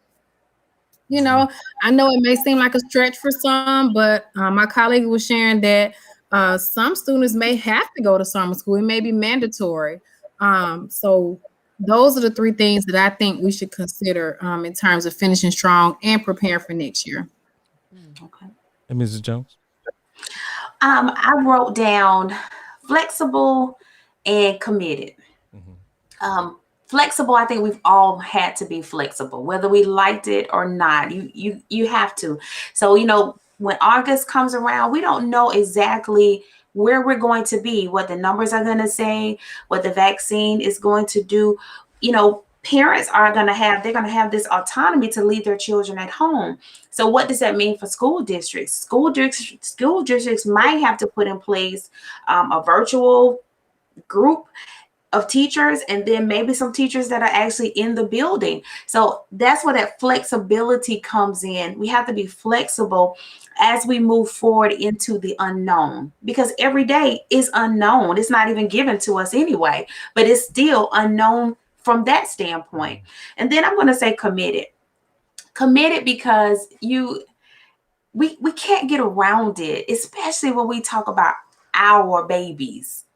I know it may seem like a stretch for some, but my colleague was sharing that Some students may have to go to summer school. It may be mandatory. So those are the three things that I think we should consider in terms of finishing strong and preparing for next year. Okay. And Mrs. Jones? I wrote down flexible and committed. Flexible, I think we've all had to be flexible, whether we liked it or not. You have to. So, when August comes around, we don't know exactly where we're going to be, what the numbers are going to say, what the vaccine is going to do. Parents are going to have this autonomy to leave their children at home. So what does that mean for school districts? School districts might have to put in place a virtual group of teachers, and then maybe some teachers that are actually in the building. So that's where that flexibility comes in. We have to be flexible as we move forward into the unknown, because every day is unknown. It's not even given to us anyway, but it's still unknown from that standpoint. And then I'm going to say committed because we can't get around it, especially when we talk about our babies.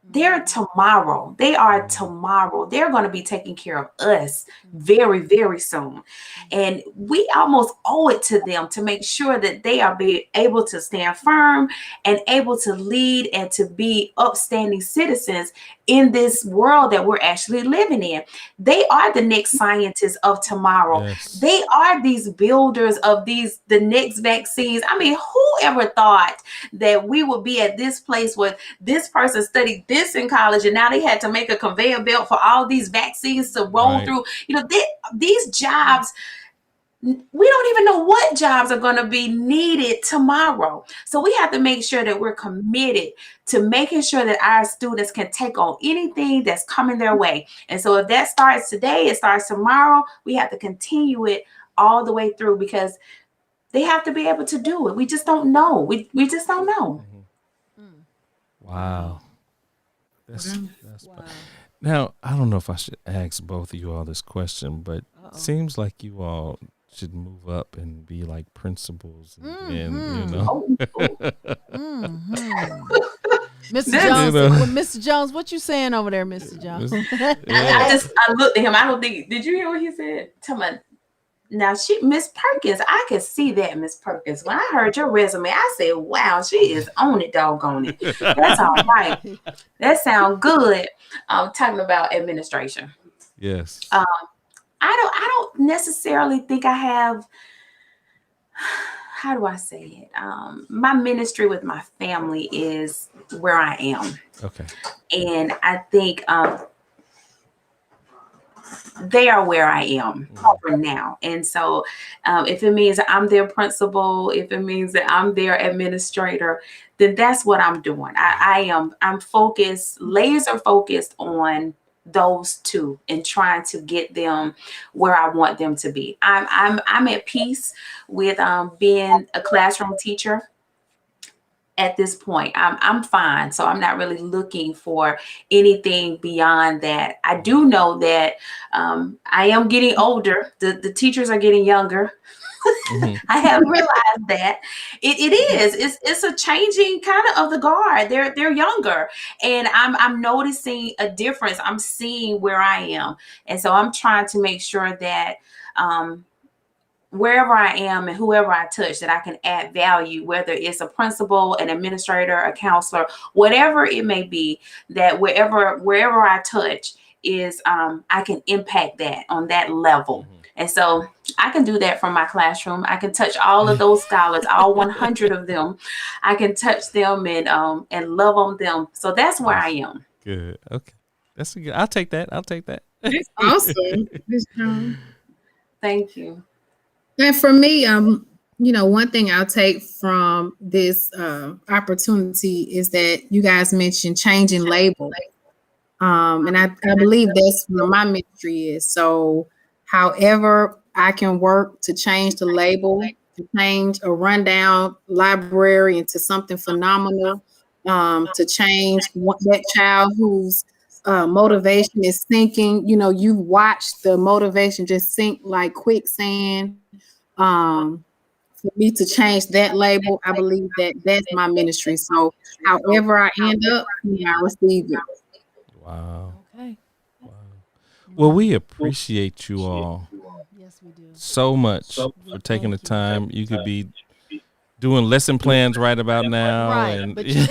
They're tomorrow. They are tomorrow. They're going to be taking care of us very, very soon. And we almost owe it to them to make sure that they are able to stand firm and able to lead and to be upstanding citizens in this world that we're actually living in. They are the next scientists of tomorrow. Yes. They are these builders of the next vaccines. I mean, who ever thought that we would be at this place where this person studied this in college and now they had to make a conveyor belt for all these vaccines to roll through? These jobs, we don't even know what jobs are going to be needed tomorrow. So we have to make sure that we're committed to making sure that our students can take on anything that's coming their way. And so if that starts today, it starts tomorrow, we have to continue it all the way through, because they have to be able to do it. We just don't know. We just don't know. Wow. That's wow. Now, I don't know if I should ask both of you all this question, but it seems like you all should move up and be like principals and Mr. Jones, Mr. Jones, what you saying over there, Mr. Jones? I looked at him. I don't think. Did you hear what he said? Now, Miss Perkins, I could see that, Miss Perkins. When I heard your resume, I said, wow, she is on it, doggone it. That's all right. That sounds good. I'm talking about administration. Yes. I don't necessarily think I have, how do I say it? My ministry with my family is where I am. Okay. And I think they are where I am for now. And so if it means that I'm their principal, if it means that I'm their administrator, then that's what I'm doing. I'm focused, laser focused on those two and trying to get them where I want them to be. I'm at peace with being a classroom teacher. At this point, I'm fine. So I'm not really looking for anything beyond that. I do know that I am getting older. The teachers are getting younger. I have realized that it's a changing kind of the guard. They're younger, and I'm noticing a difference. I'm seeing where I am, and so I'm trying to make sure that wherever I am and whoever I touch, that I can add value, whether it's a principal, an administrator, a counselor, whatever it may be, that wherever I touch is I can impact that on that level. And so I can do that from my classroom. I can touch all of those scholars, all 100 of them. I can touch them and love on them. So that's where I am. Good. Okay. That's good. I'll take that. That's awesome. Thank you. And for me, one thing I'll take from this opportunity is that you guys mentioned changing label. And I believe that's where my ministry is. So however I can work to change the label, to change a rundown library into something phenomenal, to change that child whose motivation is sinking. You watch the motivation just sink like quicksand. For for me to change that label, I believe that that's my ministry. So however I end up, I receive it. Wow. Okay. Wow. Well, we appreciate you all Yes, we do. so much for taking the time. You could be doing lesson plans right about now. Right, And but you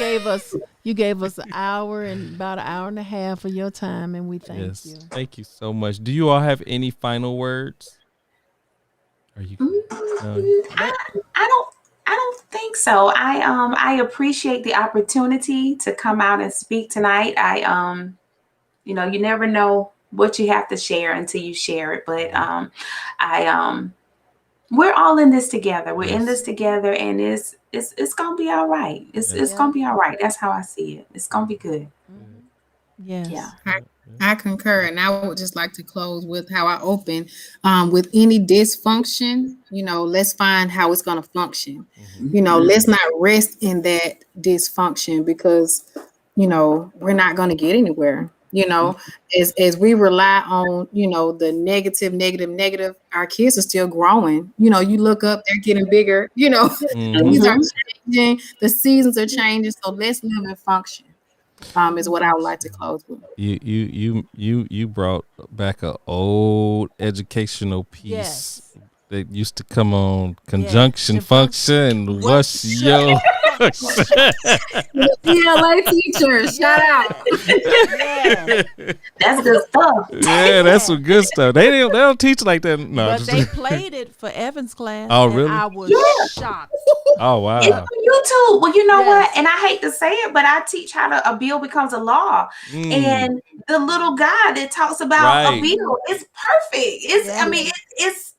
gave us an hour and about an hour and a half of your time, and we thank yes, you. thank you so much. Do you all have any final words? Are you? I don't think so. I appreciate the opportunity to come out and speak tonight. You never know what you have to share until you share it. But we're all in this together. We're in this together, and it's gonna be all right. It's gonna be all right. That's how I see it. It's gonna be good. Yes. Yeah. I concur, and I would just like to close with how I open. With any dysfunction, let's find how it's going to function. Let's not rest in that dysfunction because, we're not going to get anywhere. As we rely on, the negative, our kids are still growing. You look up, they're getting bigger. Things are changing, the seasons are changing. So let's live and function. Is what I would like to close with. You brought back an old educational piece that used to come on Conjunction Function. What's your ELA teacher? Shout out. That's good stuff. Yeah, that's some good stuff. They don't teach like that. No, But they played it for Evan's class. Oh, really? And I was shocked. Oh, wow. It's on YouTube. Well, you know what? And I hate to say it, but I teach how a bill becomes a law. And the little guy that talks about a bill is perfect. I mean, it's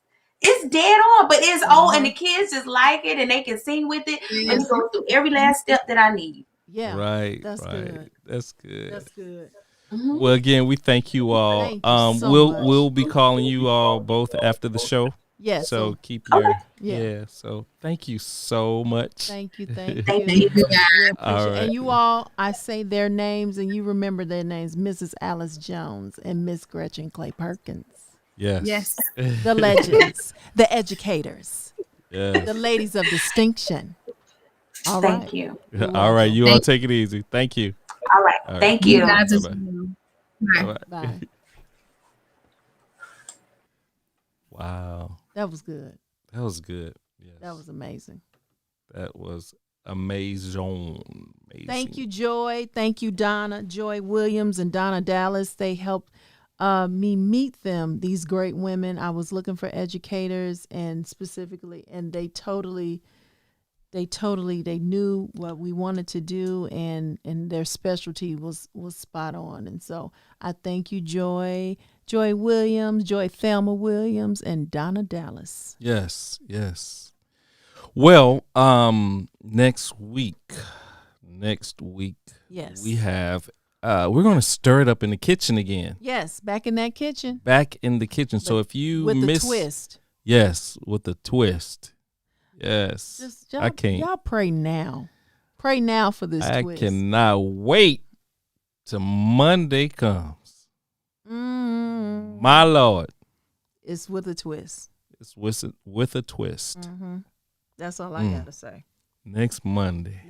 dead on, but it's old, and the kids just like it, and they can sing with it. And you go through every last step that I need. Yeah, right. That's good. That's good. That's good. Well, again, we thank you all. Thank you so much. We'll be calling you all both after the show. Yes. So keep your Yeah. So thank you so much. Thank you. Thank you. We appreciate All right. And you all, I say their names, and you remember their names: Mrs. Alice Jones and Miss Gretchen Clay Perkins. Yes. The legends, the educators, Yes. the ladies of distinction. All right. Thank you. All right. You all take it easy. Thank you. All right. Thank you. Bye-bye. Bye. Wow. That was good. That was good. Yes. That was amazing. That was amazing. Thank you, Joy. Thank you, Donna. Joy Williams and Donna Dallas. They helped me meet them, these great women. I was looking for educators, and specifically, and they knew what we wanted to do, and their specialty was spot on. And so I thank you, Joy Williams, Joy Thelma Williams, and Donna Dallas. Yes. Well, next week, Yes. we have we're going to stir it up in the kitchen again. Yes, back in that kitchen. Back in the kitchen. So if you with miss the twist. Yes, with the twist. Yes. Just I can't. Y'all pray now. Pray now for this twist. I cannot wait till Monday comes. My Lord. It's with a twist. It's with a twist. Mm-hmm. That's all I got to say. Next Monday.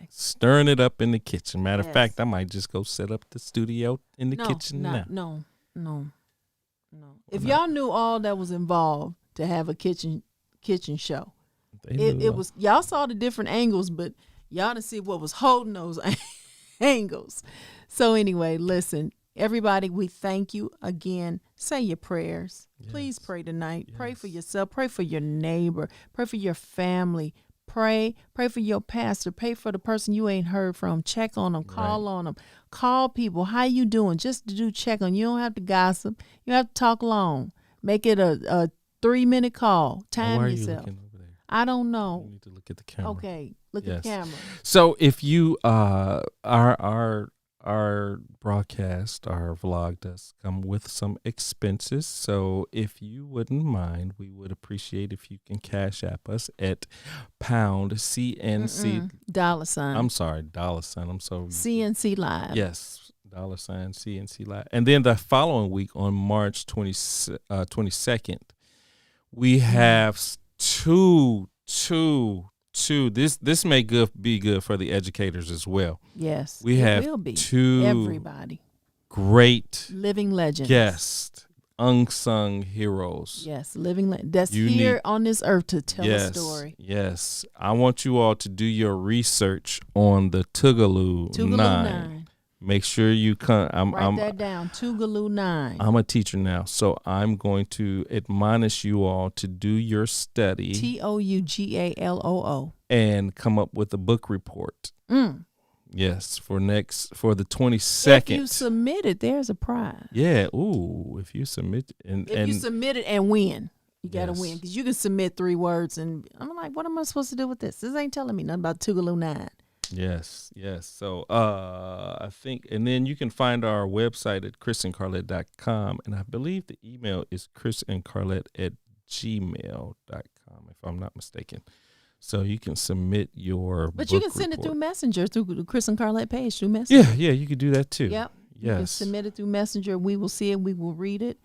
Stirring it up in the kitchen. Matter of fact, I might just go set up the studio in the kitchen now. No. If y'all knew all that was involved to have a kitchen show, it was, y'all saw the different angles, but y'all didn't see what was holding those angles. So anyway, listen, everybody, we thank you again. Say your prayers. Yes. Please pray tonight. Yes. Pray for yourself. Pray for your neighbor. Pray for your family. Pray for your pastor. Pray for the person you ain't heard from. Check on them. Call on them. Call people. How you doing? Just to do check on. You don't have to gossip. You don't have to talk long. Make it a 3-minute call. Time yourself. I don't know. You need to look at the camera. Okay, look at the camera. So if you our broadcast, our vlog does come with some expenses. So if you wouldn't mind, we would appreciate if you can cash app us at $CNC $. I'm sorry, $. I'm sorry. CNC Live. Yes, $CNC Live. And then the following week on March 22nd, we have two two. This may be good for the educators as well. Yes, we have will be. two everybody great living legends, guests, unsung heroes. Yes, that's here on this earth to tell a story. Yes, I want you all to do your research on the Tougaloo 9. Make sure you come. Write that down. Tougaloo 9. I'm a teacher now, so I'm going to admonish you all to do your study. TOUGALOO. And come up with a book report. Yes, for the 22nd. If you submit it, there's a prize. Yeah. Ooh, if you submit you submit it and win, you gotta win, because you can submit 3 words, and I'm like, what am I supposed to do with this? This ain't telling me nothing about Tougaloo 9. Yes. So I think, and then you can find our website at chrisandcarlette.com, and I believe the email is chrisandcarlette@gmail.com, if I'm not mistaken. So you can submit your But book you can send report. it through Messenger, through the Chris and Carlette page, through Messenger. Yeah, you could do that too. Yep. Yes. You can submit it through Messenger. We will see it. We will read it.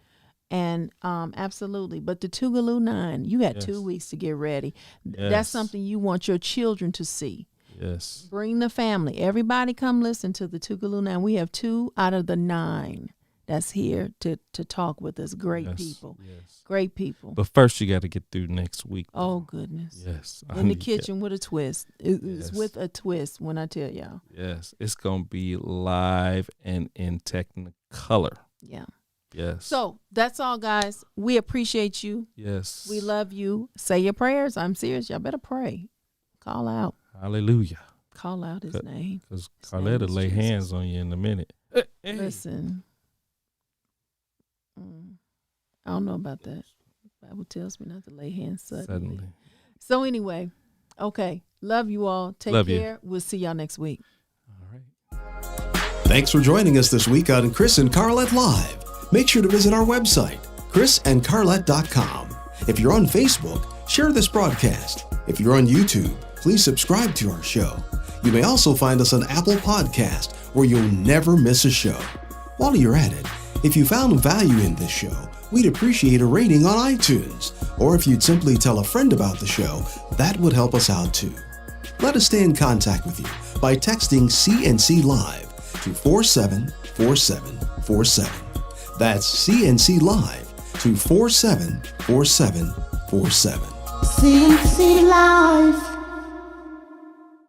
And absolutely. But the Tougaloo 9, you got 2 weeks to get ready. Yes. That's something you want your children to see. Yes. Bring the family. Everybody come listen to the Tougaloo 9. We have 2 out of the 9 that's here to talk with us. Great people. Yes. Great people. But first you got to get through next week. Oh, goodness. Yes. In the kitchen with a twist. It's with a twist when I tell y'all. Yes. It's going to be live and in Technicolor. Yeah. Yes. So that's all, guys. We appreciate you. Yes. We love you. Say your prayers. I'm serious. Y'all better pray. Call out. Hallelujah. Call out his name. Because Carlette will lay hands on you in a minute. Hey. Listen. I don't know about that. The Bible tells me not to lay hands suddenly. So anyway, okay. Love you all. Take care. We'll see y'all next week. All right. Thanks for joining us this week on Chris and Carlette Live. Make sure to visit our website, chrisandcarlette.com. If you're on Facebook, share this broadcast. If you're on YouTube, please subscribe to our show. You may also find us on Apple Podcast, where you'll never miss a show. While you're at it, if you found value in this show, we'd appreciate a rating on iTunes. Or if you'd simply tell a friend about the show, that would help us out too. Let us stay in contact with you by texting CNC Live to 474747. That's CNC Live to 474747. CNC Live.